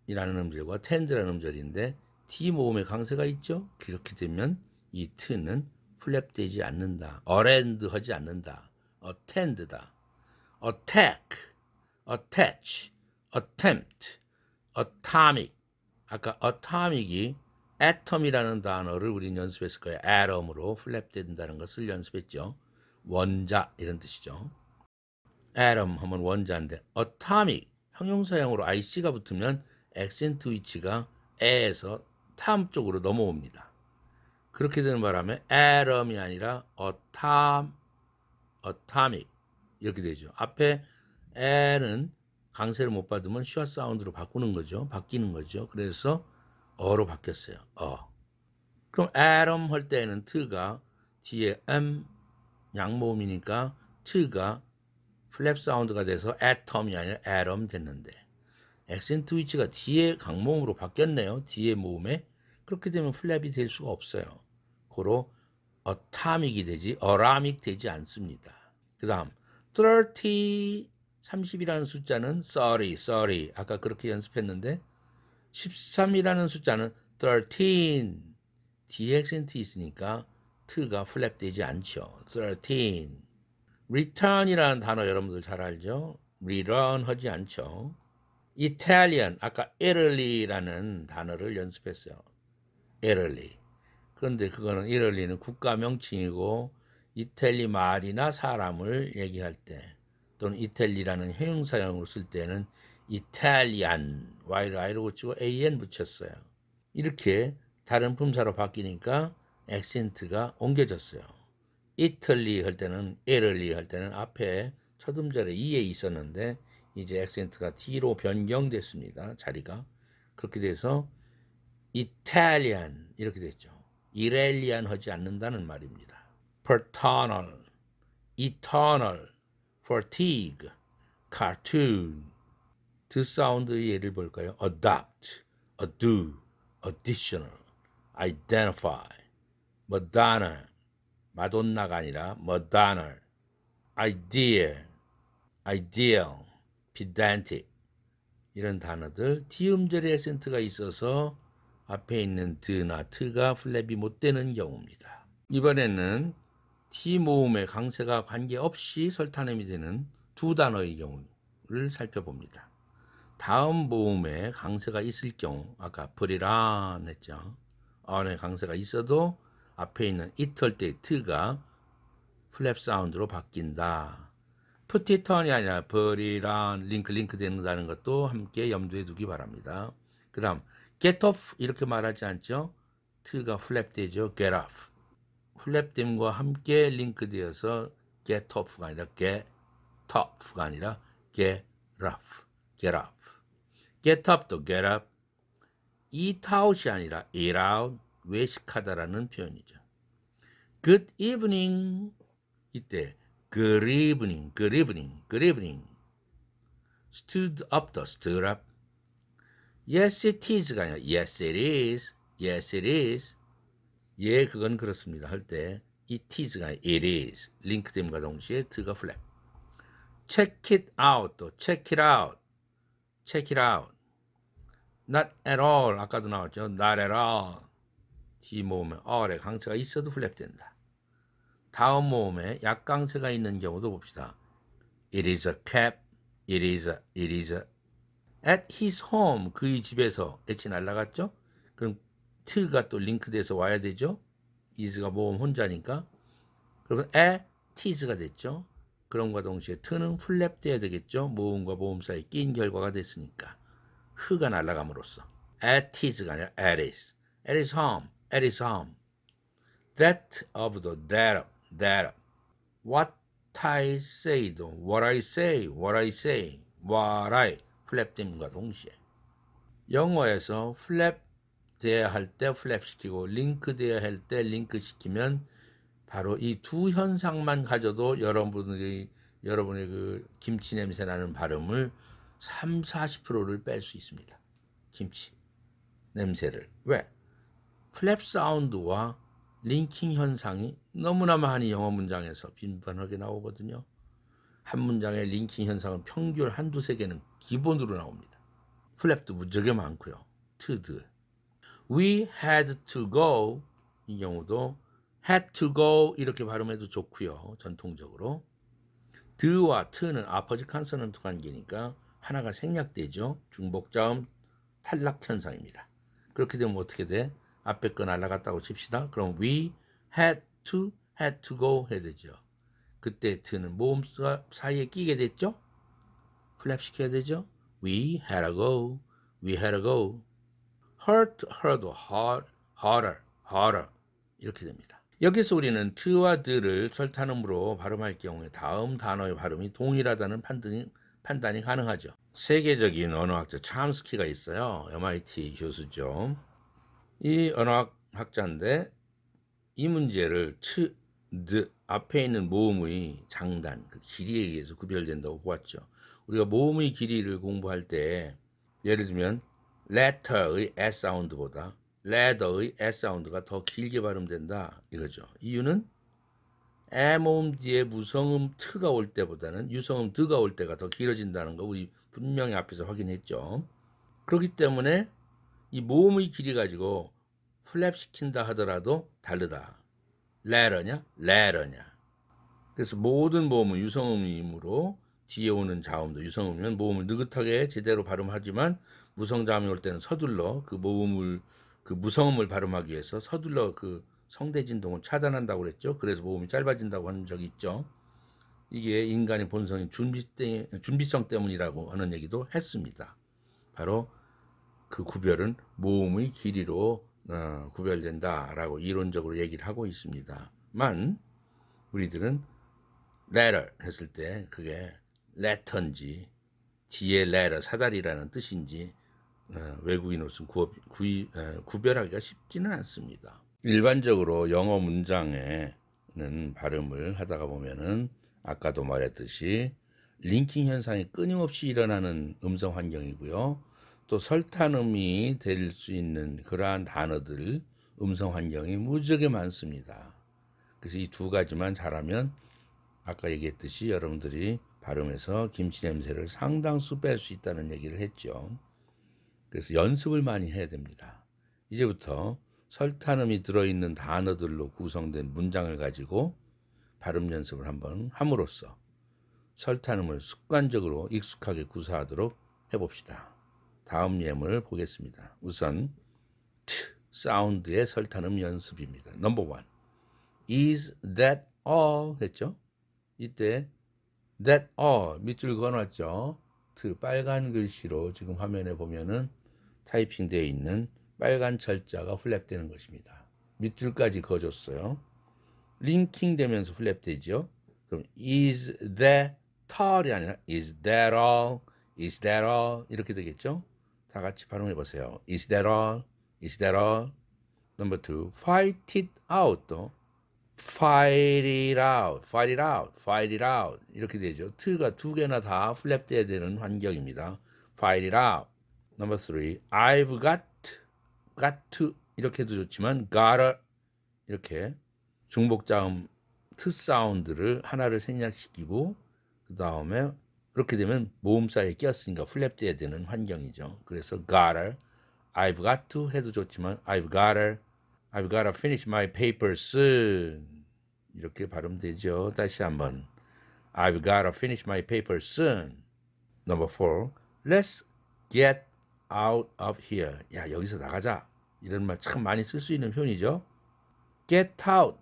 이라는 음절과 tend라는 음절인데 t 모음에 강세가 있죠? 그렇게 되면 이 t는 플랩되지 않는다. attend 하지 않는다. attend다. attack, attach, attempt, atomic. 아까 atomic이 atom이라는 단어를 우리는 연습했을 거예요. atom으로 플랩된다는 것을 연습했죠. 원자 이런 뜻이죠. atom 하면 원자인데 atomic 형용사형으로 ic가 붙으면 액센트 위치가 에에서 탐 쪽으로 넘어옵니다. 그렇게 되는 바람에 atom이 아니라 atomic 이렇게 되죠. 앞에 에는 강세를 못 받으면 슈아 사운드로 바뀌는 거죠. 그래서 어로 바뀌었어요. 그럼 atom 할 때는 t가 뒤에 양모음이니까 t가 플랩 사운드가 돼서 atom이 아니라 atom 됐는데 액센트 위치가 뒤에 강모음으로 바뀌었네요. 뒤에 모음에. 그렇게 되면 플랩이 될 수가 없어요. 고로 atomic이 되지 aramic이 되지 않습니다. 그 다음 30이라는 숫자는 30 아까 그렇게 연습했는데 13이라는 숫자는 13 뒤에 액센트 있으니까 t가 플랩 되지 않죠. 13 return이라는 단어 여러분들 잘 알죠? return 하지 않죠. Italian 아까 Italy라는 단어를 연습했어요. Italy. 그런데 그거는 Italy는 국가 명칭이고 이탈리 말이나 사람을 얘기할 때 또는 이탈리라는 형용사형으로 쓸 때는 Italian Y를 I로 붙이고 AN 붙였어요. 이렇게 다른 품사로 바뀌니까 액센트가 옮겨졌어요. Italy 할 때는 Italy 할 때는 앞에 첫 음절에 E에 있었는데 이제 액센트가 T로 변경됐습니다. 자리가. 그렇게 돼서 Italian 이렇게 됐죠. Iranian 하지 않는다는 말입니다. Paternal, eternal, fatigue, cartoon. 드 사운드의 예를 볼까요? adopt, ado, additional, identify, Madonna, 마돈나가 아니라 Madonna, idea, ideal, pedantic 이런 단어들 T음절에 액센트가 있어서 앞에 있는 드나 트가 플랩이 못 되는 경우입니다. 이번에는 T 모음의 강세가 관계없이 설탄음이 되는 두 단어의 경우를 살펴봅니다. 다음 모음에 강세가 있을 경우 아까 put이란 했죠. 언의 강세가 있어도 앞에 있는 it 할 때 t가 플랩 사운드로 바뀐다. put it on이 아니라 put이란 링크 된다는 것도 함께 염두에 두기 바랍니다. 그 다음 get off 이렇게 말하지 않죠. t가 플랩 되죠. get off. 플랩됨과 함께 링크되어서 get off가 아니라 get off가 아니라 get off. get off. get up도 get up. eat out이 아니라 eat out. 외식하다라는 표현이죠. good evening. 이때 good evening, good evening, good evening. stood up도 stood up. yes it is가 아니라 yes it is, yes it is. 예, 그건 그렇습니다. 할 때 it is가 it is. 링크됨과 동시에 t가 플랩. check it out도 check it out, check it out. not at all 아까도 나왔죠. not at all. D 모음에 all에 강세가 있어도 플랩 된다. 다음 모음에 약강세가 있는 경우도 봅시다. It is a cap. It is a. At his home. 그의 집에서 H 날라갔죠? 그럼 t가 또 링크돼서 와야 되죠? is가 모음 혼자니까. 그러면 at his가 됐죠? 그럼과 동시에 t는 플랩 돼야 되겠죠? 모음과 모음 사이 낀 결과가 됐으니까. 흐가 날아감으로써. At his가 아니라 at his. At his home. At his home. That of the that of. what I say도 what I say, what I say, what I 플랩됨과 동시에 영어에서 플랩 돼야 할 때 플랩 시키고 링크 돼야 할 때 링크 시키면 바로 이 두 현상만 가져도 여러분의 그 김치 냄새 나는 발음을 40%를 뺄 수 있습니다. 김치 냄새를. 왜? 플랩 사운드와 링킹 현상이 너무나 많이 영어 문장에서 빈번하게 나오거든요. 한 문장의 링킹 현상은 평균 한두 세 개는 기본으로 나옵니다. 플랩도 무지하게 많고요. to'd. We had to go 이 경우도 had to go 이렇게 발음해도 좋고요. 전통적으로. do와 to는 아퍼지 컨소넌트 관계니까 하나가 생략되죠. 중복자음 탈락 현상입니다. 그렇게 되면 어떻게 돼? 앞에 거 날아갔다고 칩시다. 그럼 we had to go 해야 되죠. 그때 to는 모음 사이에 끼게 됐죠. 플랩 시켜야 되죠. we had to go, we had to go. hurt, harder 이렇게 됩니다. 여기서 우리는 to와 the를 설탄음으로 발음할 경우에 다음 단어의 발음이 동일하다는 판단이 가능하죠. 세계적인 언어학자 참스키가 있어요. MIT 교수죠. 이 언어학자인데 이 문제를 the 앞에 있는 모음의 장단, 그 길이에 의해서 구별된다고 보았죠. 우리가 모음의 길이를 공부할 때 예를 들면 letter의 S 사운드보다 leather의 S 사운드가 더 길게 발음된다 이거죠. 이유는 에 모음 뒤에 무성음 트가 올 때보다는 유성음 드가 올 때가 더 길어진다는 거 우리 분명히 앞에서 확인했죠. 그렇기 때문에 이 모음의 길이 가지고 플랩 시킨다 하더라도 다르다. letter냐? letter냐. 그래서 모든 모음은 유성음이므로 뒤에 오는 자음도 유성음이면 모음을 느긋하게 제대로 발음하지만 무성자음이 올 때는 서둘러 그 무성음을 발음하기 위해서 서둘러 그 성대 진동을 차단한다고 그랬죠. 그래서 모음이 짧아진다고 하는 적이 있죠. 이게 인간의 본성인 준비성 때문이라고 하는 얘기도 했습니다. 바로 그 구별은 모음의 길이로 구별된다라고 이론적으로 얘기를 하고 있습니다만 우리들은 letter 했을 때 그게 letter인지 뒤에 letter 사다리라는 뜻인지 외국인으로서는 구별하기가 쉽지는 않습니다. 일반적으로 영어 문장에는 발음을 하다가 보면은 아까도 말했듯이 링킹 현상이 끊임없이 일어나는 음성 환경이고요. 또 설탄음이 될 수 있는 그러한 단어들 음성 환경이 무지하게 많습니다. 그래서 이 두 가지만 잘하면 아까 얘기했듯이 여러분들이 발음에서 김치 냄새를 상당수 뺄 수 있다는 얘기를 했죠. 그래서 연습을 많이 해야 됩니다. 이제부터 설탄음이 들어있는 단어들로 구성된 문장을 가지고 발음 연습을 한번 함으로써 설탄음을 습관적으로 익숙하게 구사하도록 해봅시다. 다음 예문을 보겠습니다. 우선 T 사운드의 설탄음 연습입니다. 넘버 1. Is that all? 했죠? 이때 that all 밑줄 그어놨죠? T 빨간 글씨로 지금 화면에 보면은 타이핑 되어 있는 빨간 철자가 플랩되는 것입니다. 밑줄까지 그어줬어요. 링킹 되면서 플랩되죠. 그럼 is that all이 아니라 is that all? is that all? 이렇게 되겠죠. 다 같이 발음해 보세요. is that all? is that all? Number 2. fight it out. 또 fight it out, fight it out, fight it out 이렇게 되죠. t가 두 개나 다 플랩돼야 되는 환경입니다. fight it out. Number 3. I've got to 이렇게 해도 좋지만 gotta 이렇게 중복자음 t 사운드를 하나를 생략시키고 그 다음에 그렇게 되면 모음 사이에 끼었으니까 플랩돼야 되는 환경이죠. 그래서 gotta, I've got to 해도 좋지만 I've gotta finish my paper soon 이렇게 발음되죠. 다시 한번 I've gotta finish my paper soon. Number 4. Let's get out of here. 야 여기서 나가자. 이런 말 참 많이 쓸 수 있는 표현이죠. get out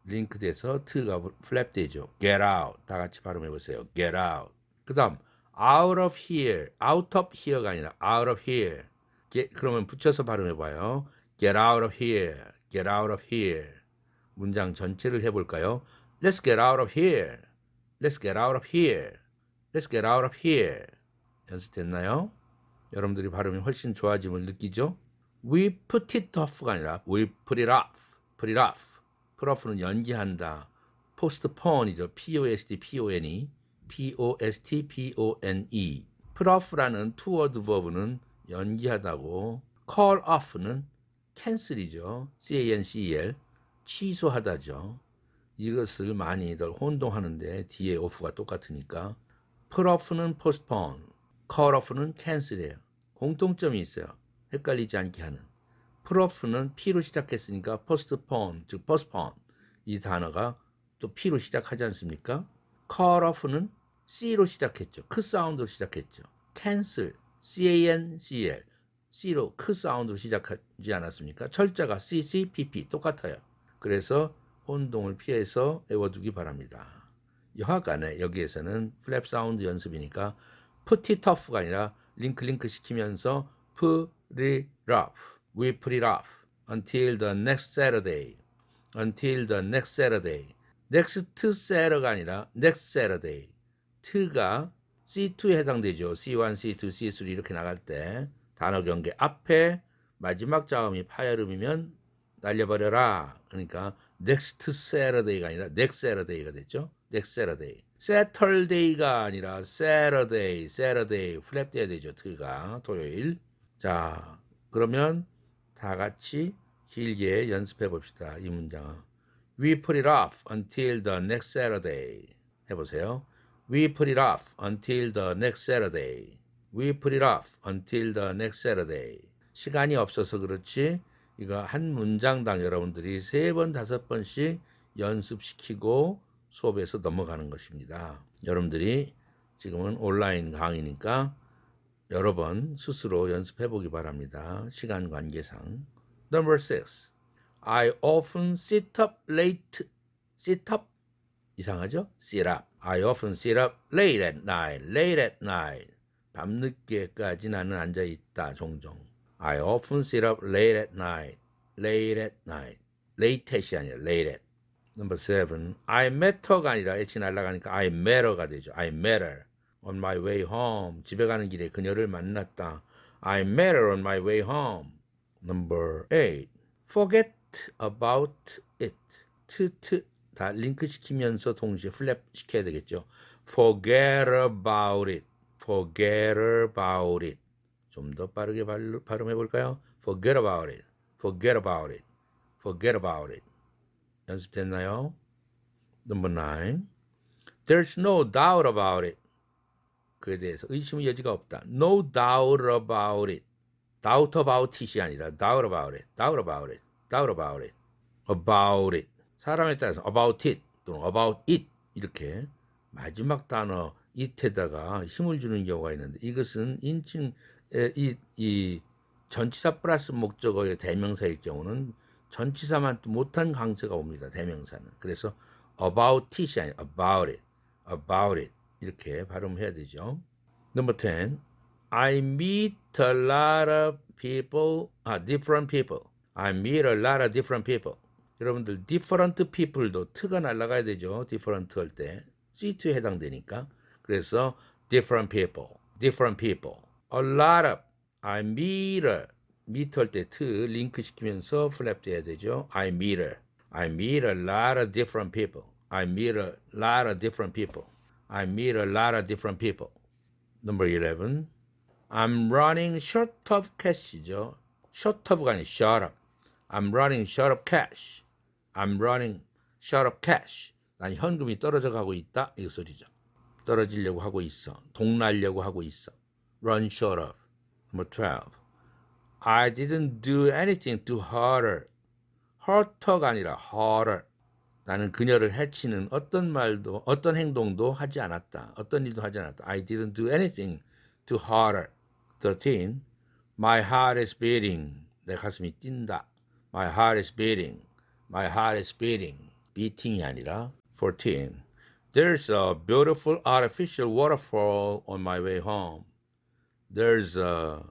링크돼서 t가 플랩되죠. get out 다 같이 발음해 보세요. get out. 그 다음 out of here가 아니라 out of here. 그러면 붙여서 발음해 봐요. get out of here. 문장 전체를 해볼까요? Let's get out of here. Let's get out of here. Let's get out of here. 연습됐나요? 여러분들이 발음이 훨씬 좋아짐을 느끼죠? We put it off가 아니라 we put it off. put it off. put off는 연기한다. postpone이죠. postpone. postpone. put off라는 two-word verb는 연기하다고, call off는 cancel이죠. cancel. 취소하다죠. 이것을 많이들 혼동하는데 뒤에 off가 똑같으니까 put off는 postpone, call off는 cancel이에요. 공통점이 있어요. 헷갈리지 않게 하는. put off는 P로 시작했으니까 postpone, 즉 postpone 이 단어가 또 P로 시작하지 않습니까? call off는 C로 시작했죠. 크 사운드로 시작했죠. cancel, cancel, C로 크 사운드로 시작하지 않았습니까? 철자가 CCPP 똑같아요. 그래서 혼동을 피해서 외워두기 바랍니다. 여하간에 여기에서는 플랩 사운드 연습이니까 put it off가 아니라 링크 시키면서 put it off, we put it off until the next Saturday, until the next Saturday. next Saturday가 아니라 next Saturday. t가 C2에 해당되죠. C1, C2, C3 이렇게 나갈 때 단어 경계 앞에 마지막 자음이 파열음이면 날려버려라. 그러니까 next Saturday가 아니라 next Saturday가 됐죠. next Saturday. Saturday가 아니라 Saturday, Saturday 플랩 돼야 되죠. t가 토요일. 자, 그러면 다 같이 길게 연습해 봅시다. 이 문장. We put it off until the next Saturday. 해보세요. We put it off until the next Saturday. We put it off until the next Saturday. 시간이 없어서 그렇지 이거 한 문장당 여러분들이 3번, 5번씩 연습시키고 수업에서 넘어가는 것입니다. 여러분들이 지금은 온라인 강의니까 여러 번 스스로 연습해 보기 바랍니다. 시간 관계상. Number 6. I often sit up late. sit up 이상하죠? sit up. I often sit up late at night. late at night. 밤늦게까지 나는 앉아 있다. 종종. I often sit up late at night. late at night. late at이 아니라 late at. Number 7. I met her가 아니라 H 날아가니까 I met her가 되죠. I met her on my way home. 집에 가는 길에 그녀를 만났다. I met her on my way home. Number 8. Forget about it. 다 링크 시키면서 동시에 플랩 시켜야 되겠죠. Forget about it. Forget about it. 좀 더 빠르게 발음해 볼까요? Forget about it. Forget about it. Forget about it. 연습됐나요? Number 9. There's no doubt about it. 그에 대해서 의심의 여지가 없다. No doubt about it. doubt about it이 아니라 doubt about it. doubt about it. doubt about it. about it. 사람에 따라서 about it 또는 about it 이렇게 마지막 단어 it에다가 힘을 주는 경우가 있는데 이것은 인칭 이 전치사 플러스 목적어의 대명사일 경우는 전치사만 못한 강세가 옵니다. 대명사는. 그래서 about it이 아니라 about it. about it 이렇게 발음해야 되죠. Number 10. I meet a lot of people, different people. I meet a lot of different people. 여러분들 different people도 t가 날아가야 되죠. different 할 때 C2에 해당되니까. 그래서 different people, different people. A lot of, I meet a, meet 할 때 t 링크 시키면서 플랩 돼야 되죠. I meet a lot of different people. I meet a lot of different people. I meet a lot of different people. Number 11. I'm running short of cash이죠. short of가 아니라 short up. I'm running short of cash. I'm running short of cash. 난 현금이 떨어져 가고 있다. 이 소리죠. 떨어지려고 하고 있어. 동나려고 하고 있어. Run short of. Number 12. I didn't do anything to hurt her. hurt her가 아니라 hurt her. 나는 그녀를 해치는 어떤 말도 어떤 행동도 하지 않았다. 어떤 일도 하지 않았다. I didn't do anything to hurt her. 13. My heart is beating. 내 가슴이 뛴다. My heart is beating. My heart is beating. beating이 아니라 14. There's a beautiful artificial waterfall on my way home. There's a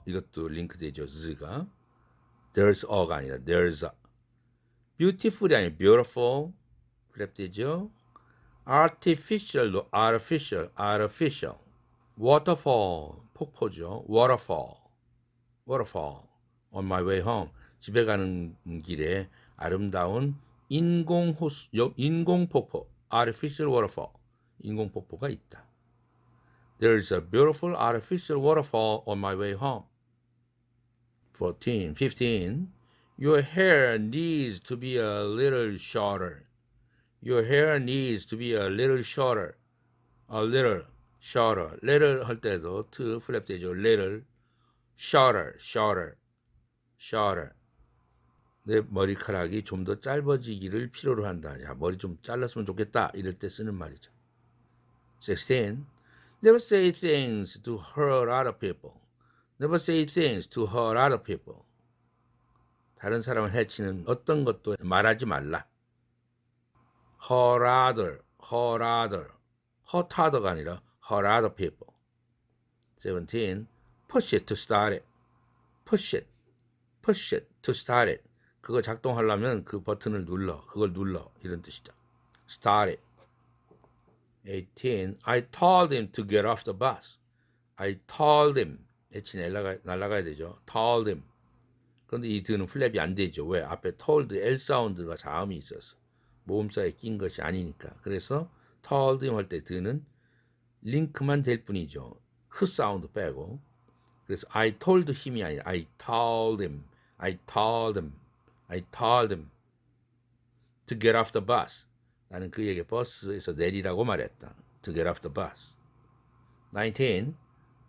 이것도 링크 되죠. z가. There's a가 아니라 there's a. beautiful이 아니라 beautiful 플랩 되죠? artificial도 artificial. waterfall, 폭포죠. waterfall. on my way home. 집에 가는 길에 아름다운 인공폭포, artificial waterfall. 인공폭포가 있다. There is a beautiful artificial waterfall on my way home. 15. Your hair needs to be a little shorter. Your hair needs to be a little shorter. A little shorter. little 할 때도 to 플랩 되죠. little shorter. 내 머리카락이 좀 더 짧아지기를 필요로 한다. 야, 머리 좀 잘랐으면 좋겠다. 이럴 때 쓰는 말이죠. 16. Never say things to hurt other people. Never say things to hurt other people. 다른 사람을 해치는 어떤 것도 말하지 말라. hurt other가 아니라 hurt other people. 17. Push it to start it. Push it to start it. 그거 작동하려면 그 버튼을 그걸 눌러. 이런 뜻이죠. Start it. 18. I told him to get off the bus. I told him. H이 날아가야 되죠. told him. 그런데 이 드는 플랩이 안 되죠. 왜? 앞에 told, L 사운드가 자음이 있어서. 모음사에 낀 것이 아니니까. 그래서 told him 할 때 드는 링크만 될 뿐이죠. 그 사운드 빼고. 그래서 I told him이 아니라 I told him to get off the bus. 나는 그에게 버스에서 내리라고 말했다. To get off the bus. 19.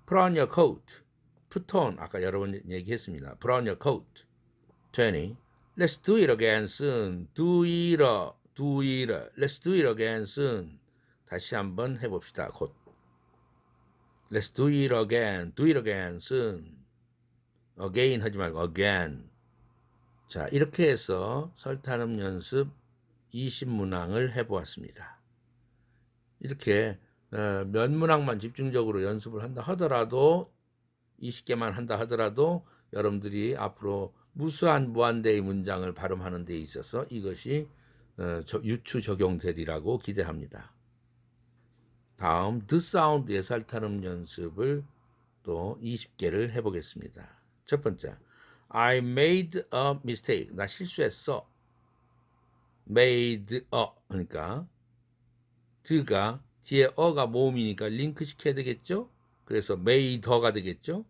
Put on your coat. Put on. 아까 여러 번 얘기했습니다. Put on your coat. 20. Let's do it again soon. Do it. Let's do it again soon. 다시 한번 해봅시다. 곧. Let's do it again soon. Again 하지 말고 again. 자, 이렇게 해서 설탄음 연습 20문항을 해보았습니다. 이렇게 몇 문항만 집중적으로 연습을 한다 하더라도 20개만 한다 하더라도 여러분들이 앞으로 무수한 무한대의 문장을 발음하는 데 있어서 이것이 유추 적용되리라고 기대합니다. 다음 The Sound의 설탄음 연습을 또 20개를 해보겠습니다. 첫 번째, I made a mistake. 나 실수했어. made a 그러니까 드가 뒤에 어가 모음이니까 링크 시켜야 되겠죠? 그래서 made가 되겠죠?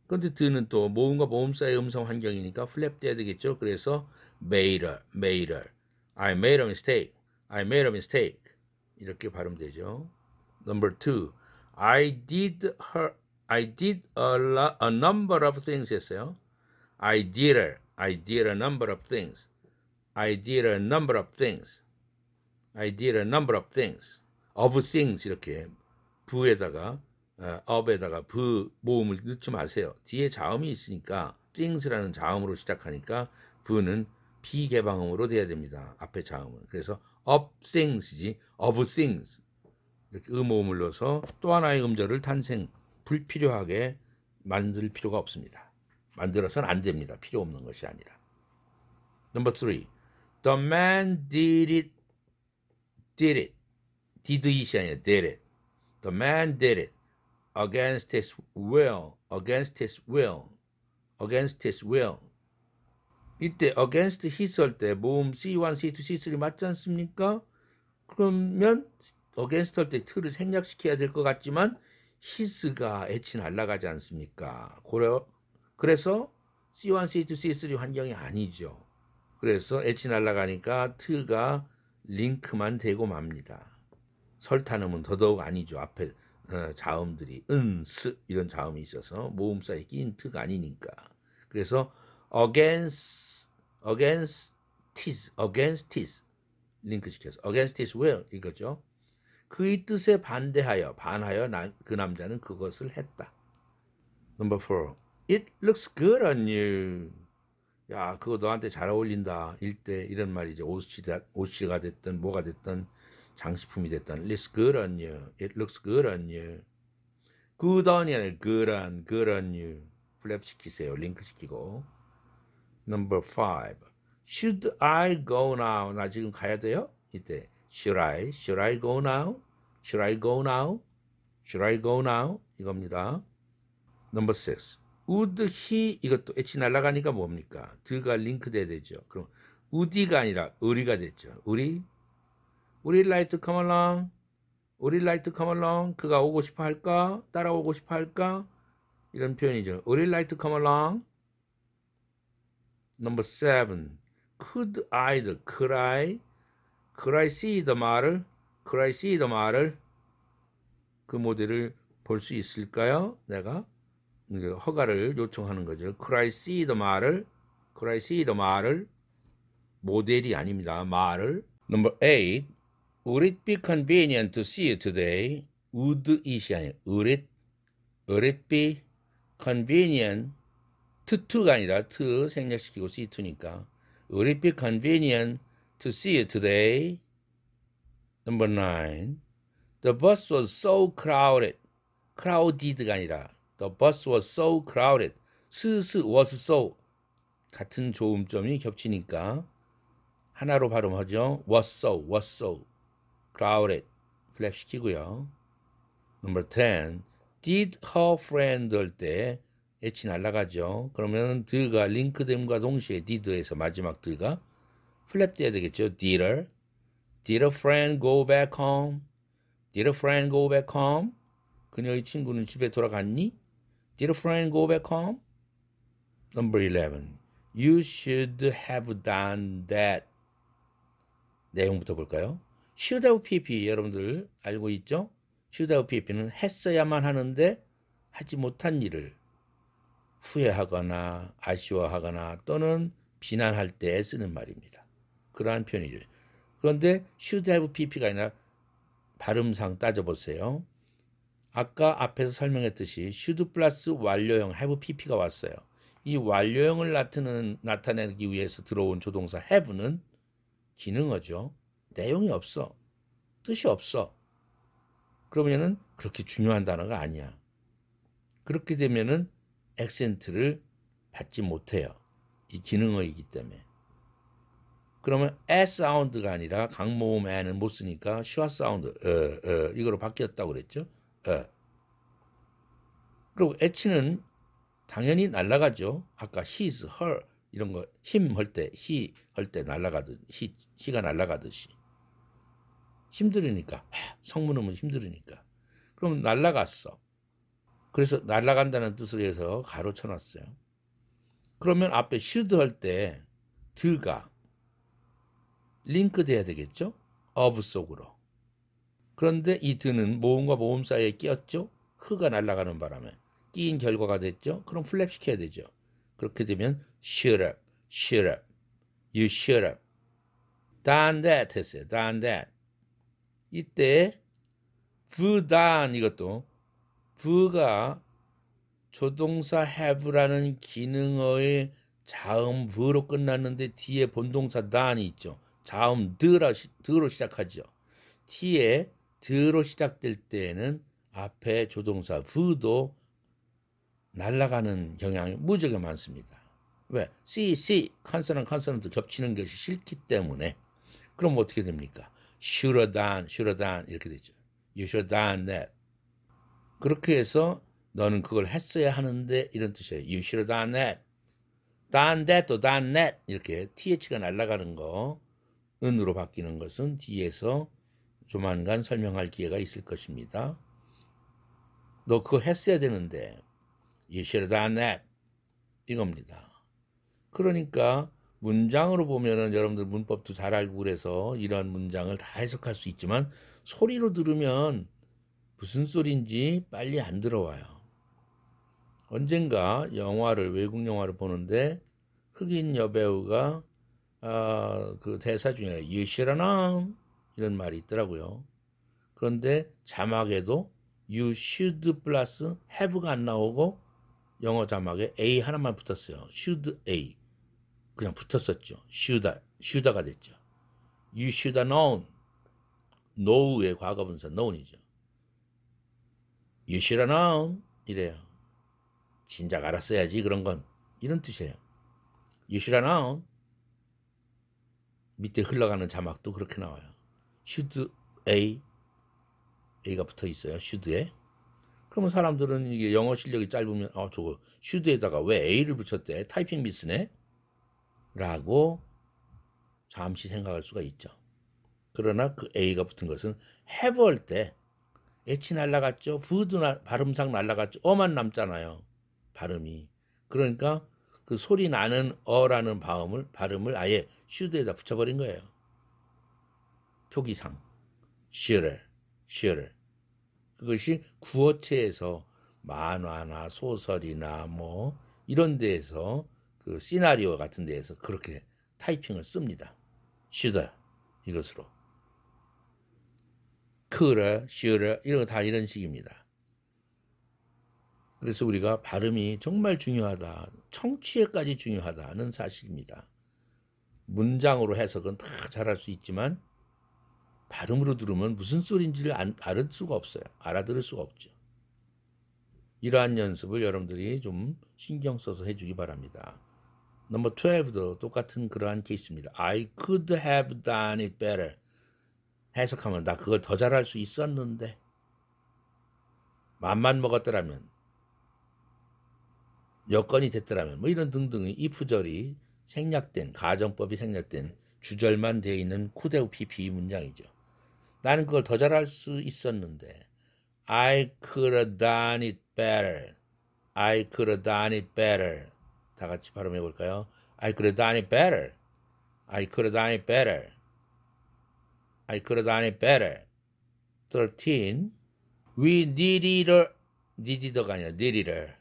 근데 드는 또 모음과 모음 사이의 음성 환경이니까 플랩 돼야 되겠죠? 그래서 made a. I made a mistake. 이렇게 발음되죠. Number 2. I did a number of things 했어요. I did a number of things. Of things 이렇게 부에다가 up에다가 부 모음을 넣지 마세요. 뒤에 자음이 있으니까 things라는 자음으로 시작하니까 부는 비개방음으로 돼야 됩니다. 앞에 자음은. 그래서 of things이지 of things. 이렇게 음모음을 넣어서 또 하나의 음절을 불필요하게 만들 필요가 없습니다. 만들어서는 안 됩니다. 필요 없는 것이 아니라. Number 3. The man did it. did it이 아니라 did it. The man did it against his will. 이때 against his 할 때 모음 C1, C2, C3 맞지 않습니까? 그러면 against 할 때 틀을 생략시켜야 될 것 같지만 his가 H 날아가지 않습니까? 그래서 C1, C2, C3 환경이 아니죠. 그래서 H 날아가니까 t가 링크만 되고 맙니다. 설탄음은 더더욱 아니죠. 앞에 자음들이 스 이런 자음이 있어서 모음 사이에 낀 t가 아니니까. 그래서 against his 링크 시켜서 against his will 이거죠. 그의 뜻에 반하여 그 남자는 그것을 했다. Number 4. It looks good on you. 야, 그거 너한테 잘 어울린다. 이런 말이죠. 옷이가 됐든 뭐가 됐든 장식품이 됐든 It looks good on you. Good on이 아니라 good on you. 플랩 시키세요. 링크 시키고. Number 5. Should I go now? 나 지금 가야 돼요? 이때 should I go now? should I go now? should I go now? 이겁니다. 넘버 6. would he 이것도 H 날아가니까 뭡니까? 드가 링크돼야 되죠. 그럼 would이가 아니라 우리가 됐죠. 우리 like to come along. 우리 like to come along. 그가 오고 싶어 할까? 따라오고 싶어 할까? 이런 표현이죠. 우리 like to come along. 넘버 7. could I see the model? could I see the model? 그 모델을 볼 수 있을까요? 내가 허가를 요청하는 거죠. Could I see the model? Could I see the model? 모델이 아닙니다. model. Number 8. Would it be convenient to see you today? Would it이 아니라 would it be convenient to가 아니라 to 생략시키고 see to니까 Would it be convenient to see you today? Number 9. The bus was so crowded. crowded가 아니라 The bus was so crowded. was so 같은 조음점이 겹치니까 하나로 발음하죠. was so crowded 플랩 시키고요. Number 10. Did her friend 할 때 H 날라가죠. 그러면 드가 링크됨과 동시에 did에서 마지막 드가 플랩 돼야 되겠죠. Did a friend go back home? Did a friend go back home? 그녀의 친구는 집에 돌아갔니? Did a friend go back home? Number 11. You should have done that. 내용부터 볼까요? should have pp 여러분들 알고 있죠? should have pp는 했어야만 하는데 하지 못한 일을 후회하거나 아쉬워하거나 또는 비난할 때 쓰는 말입니다. 그러한 표현이죠. 그런데 should have pp가 아니라 발음상 따져보세요. 아까 앞에서 설명했듯이 should 플러스 완료형 have pp가 왔어요. 이 완료형을 나타내기 위해서 들어온 조동사 have는 기능어죠. 내용이 없어. 뜻이 없어. 그러면은 그렇게 중요한 단어가 아니야. 그렇게 되면은 액센트를 받지 못해요. 이 기능어이기 때문에. 그러면 S 사운드가 아니라 강모음 N은 못 쓰니까 슈아 사운드 이거로 바뀌었다고 그랬죠. 그리고 H는 당연히 날아가죠. 아까 his, her 이런 거 him 할 때, he 할 때 날아가듯 he가 날아가듯이 힘들으니까 성문음은 힘들으니까 그럼 날아갔어. 그래서 날아간다는 뜻을 해서 가로 쳐놨어요. 그러면 앞에 should 할 때 드가 링크 돼야 되겠죠? of 속으로. 그런데 이 드는 모음과 모음 사이에 끼었죠? 흐가 날아가는 바람에 끼인 결과가 됐죠? 그럼 플랩 시켜야 되죠. 그렇게 되면 shut up, you shut up. done that 했어요. done that. 이때 done 이것도 가 조동사 have라는 기능어의 자음 로 끝났는데 뒤에 본동사 done이 있죠. 자음 드로 시작하죠. t에 드로 시작될 때에는 앞에 조동사 도 날아가는 경향이 무지하게 많습니다. 왜? C, 컨소넌트 겹치는 것이 싫기 때문에. 그럼 어떻게 됩니까? should have done 이렇게 되죠. You should have done that. 그렇게 해서 너는 그걸 했어야 하는데 이런 뜻이에요. You should have done that. done that 또 done that 이렇게 th가 날아가는 거 은으로 바뀌는 것은 뒤에서 조만간 설명할 기회가 있을 것입니다. 너 그거 했어야 되는데 You should have done that. 이겁니다. 그러니까 문장으로 보면은 여러분들 문법도 잘 알고 그래서 이런 문장을 다 해석할 수 있지만 소리로 들으면 무슨 소리인지 빨리 안 들어와요. 언젠가 외국 영화를 보는데 흑인 여배우가 그 대사 중에 You should have known 이런 말이 있더라고요. 그런데 자막에도 You should 플러스 have가 안 나오고 영어 자막에 A 하나만 붙었어요. should A 그냥 붙었었죠. should가 됐죠. You should have known. know의 과거분사 known이죠. You should have known 이래요. 진작 알았어야지 그런 건 이런 뜻이에요. You should have known. 밑에 흘러가는 자막도 그렇게 나와요. should A가 붙어 있어요. should에. 그러면 사람들은 이게 영어 실력이 짧으면 저거 should에다가 왜 A를 붙였대? 타이핑 미스네? 라고 잠시 생각할 수가 있죠. 그러나 그 A가 붙은 것은 have 할 때 H 날라갔죠. food 발음상 날라갔죠. 어만 남잖아요. 발음이. 그러니까 그 소리 나는 어라는 발음을 아예 should에다 붙여버린 거예요. 표기상. should. 그것이 구어체에서 만화나 소설이나 뭐 이런 데에서 그 시나리오 같은 데에서 그렇게 타이핑을 씁니다. should 이것으로. should 이런 거 다 이런 식입니다. 그래서 우리가 발음이 정말 중요하다. 청취에까지 중요하다는 사실입니다. 문장으로 해석은 다 잘할 수 있지만 발음으로 들으면 무슨 소리인지를 알을 수가 없어요. 알아들을 수가 없죠. 이러한 연습을 여러분들이 좀 신경 써서 해주기 바랍니다. 넘버 12도 똑같은 그러한 케이스입니다. I could have done it better. 해석하면 나 그걸 더 잘할 수 있었는데 맘만 먹었더라면 여건이 됐더라면 뭐 이런 등등의 if절이 생략된 가정법이 생략된 주절만 되어 있는 could have pp 문장이죠. 나는 그걸 더 잘할 수 있었는데 I could have done it better. I could have done it better. 다 같이 발음해 볼까요? I could have done it better. I could have done it better. I could have done it better. 13. We needed가 아니라 needed.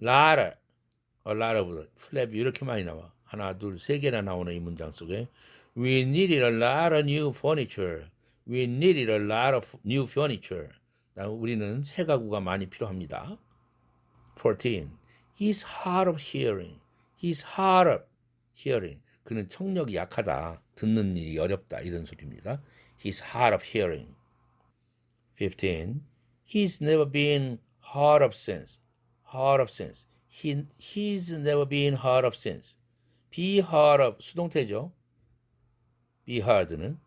a lot of flap 이렇게 많이 나와. 하나, 둘, 세 개나 나오는 이 문장 속에 We needed a lot of new furniture. We needed a lot of new furniture. 우리는 새 가구가 많이 필요합니다. 14. He's hard of hearing. He's hard of hearing. 그는 청력이 약하다. 듣는 일이 어렵다. 이런 소리입니다. He's hard of hearing. 15. He's never been hard of sense. Hard of sense. He's never been hard of sense. Be hard of 수동태죠. Be hard는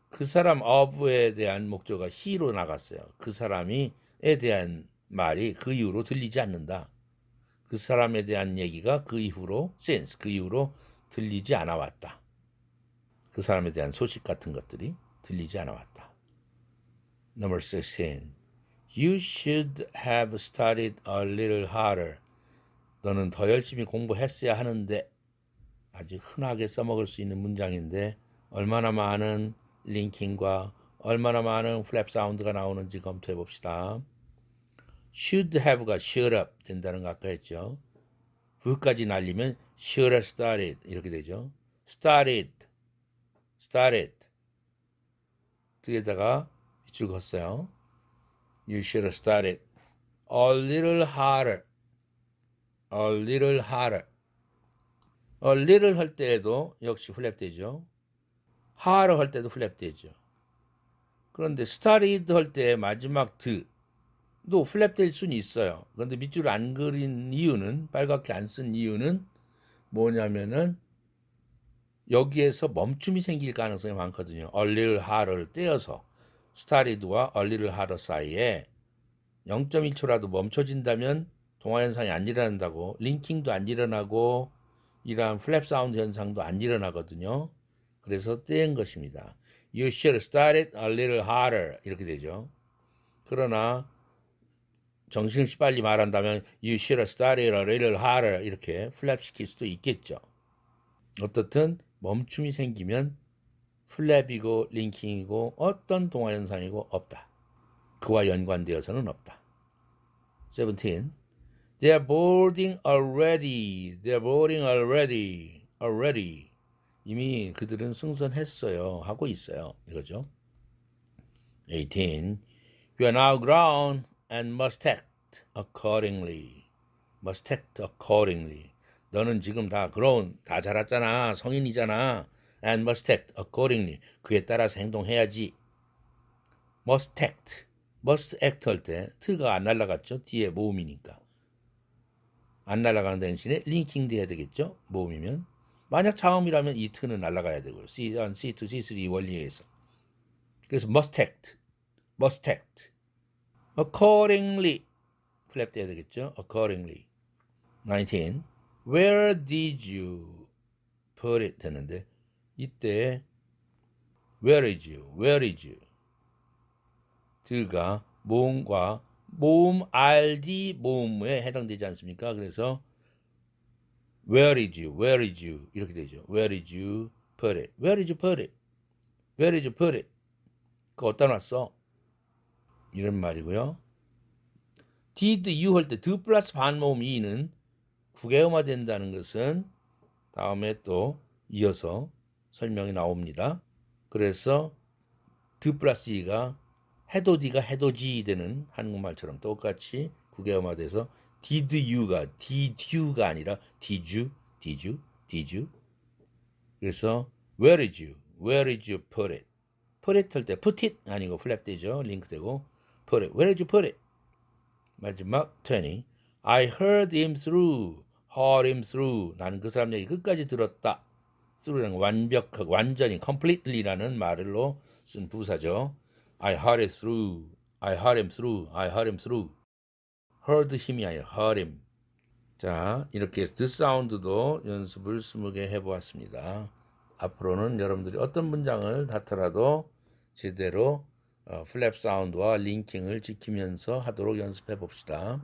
그 사람 of에 대한 목적어가 he로 나갔어요. 그 사람에 대한 말이 그 이후로 들리지 않는다. 그 사람에 대한 얘기가 그 이후로 sense, 그 이후로 들리지 않아 왔다. 그 사람에 대한 소식 같은 것들이 들리지 않아 왔다. Number 16. You should have studied a little harder. 너는 더 열심히 공부했어야 하는데 아주 흔하게 써먹을 수 있는 문장인데 얼마나 많은 링킹과 얼마나 많은 플랩 사운드가 나오는지 검토해 봅시다. should have가 should up 된다는 거 아까 했죠. 그까지 날리면 should have started 이렇게 되죠. started 뒤에다가 밑줄 걷어요. You should have started a little harder. a little 할 때에도 역시 플랩 되죠. harder 할 때도 플랩 되죠. 그런데 started 할 때 마지막 도 플랩 될 수는 있어요. 그런데 밑줄 안 그린 이유는 빨갛게 안 쓴 이유는 뭐냐면은 여기에서 멈춤이 생길 가능성이 많거든요. a little harder를 떼어서 started와 a little harder 사이에 0.1초라도 멈춰진다면 동화 현상이 안 일어난다고 링킹도 안 일어나고 이러한 플랩 사운드 현상도 안 일어나거든요. 그래서 떼은 것입니다. You should have started a little harder 이렇게 되죠. 그러나 정신없이 빨리 말한다면 You should have started a little harder 이렇게 플랩 시킬 수도 있겠죠. 어떻든 멈춤이 생기면 플랩이고 링킹이고 어떤 동화 현상이고 없다. 그와 연관되어서는 없다. 17. They're boarding already. 이미 그들은 승선했어요. 하고 있어요. 이거죠. 18. You are now grown and must act accordingly. 너는 지금 다 grown, 다 자랐잖아. 성인이잖아. And must act accordingly. 그에 따라서 행동해야지. must act 할 때 트가 안 날라갔죠. 뒤에 모음이니까. 안 날아가는 대신에 링킹 돼야 되겠죠. 모음이면. 만약 자음이라면 이 트는 날아가야 되고요. C1, C2, C3 원리에서. 그래서 must act. accordingly 플랩 돼야 되겠죠. accordingly. 19. Where did you put it? 되는데 이때 where is you? 드가 모음과 모음 RD 모음에 해당되지 않습니까? 그래서 where is you 이렇게 되죠. where did you put it? 그거 어디다 놨어? 이런 말이고요. did you 할 때 드 플러스 반모음 이는 국외음화 된다는 것은 다음에 또 이어서 설명이 나옵니다. 그래서 드 플러스 이가 해도 지 되는 한국말처럼 똑같이 국외음화돼서 did you가 아니라 did you. 그래서 where is you put it? put it 할 때 put it 아니고 플랩 되죠. 링크 되고 put it. where did you put it? 마지막 20. I heard him through. 나는 그 사람 얘기 끝까지 들었다. through는 완벽하고 완전히 completely라는 말로 쓴 부사죠. I heard him through. heard him이 아니라 heard him. 자, 이렇게 the sound도 연습을 20개 해보았습니다. 앞으로는 여러분들이 어떤 문장을 하더라도 제대로 플랩 사운드와 링킹을 지키면서 하도록 연습해 봅시다.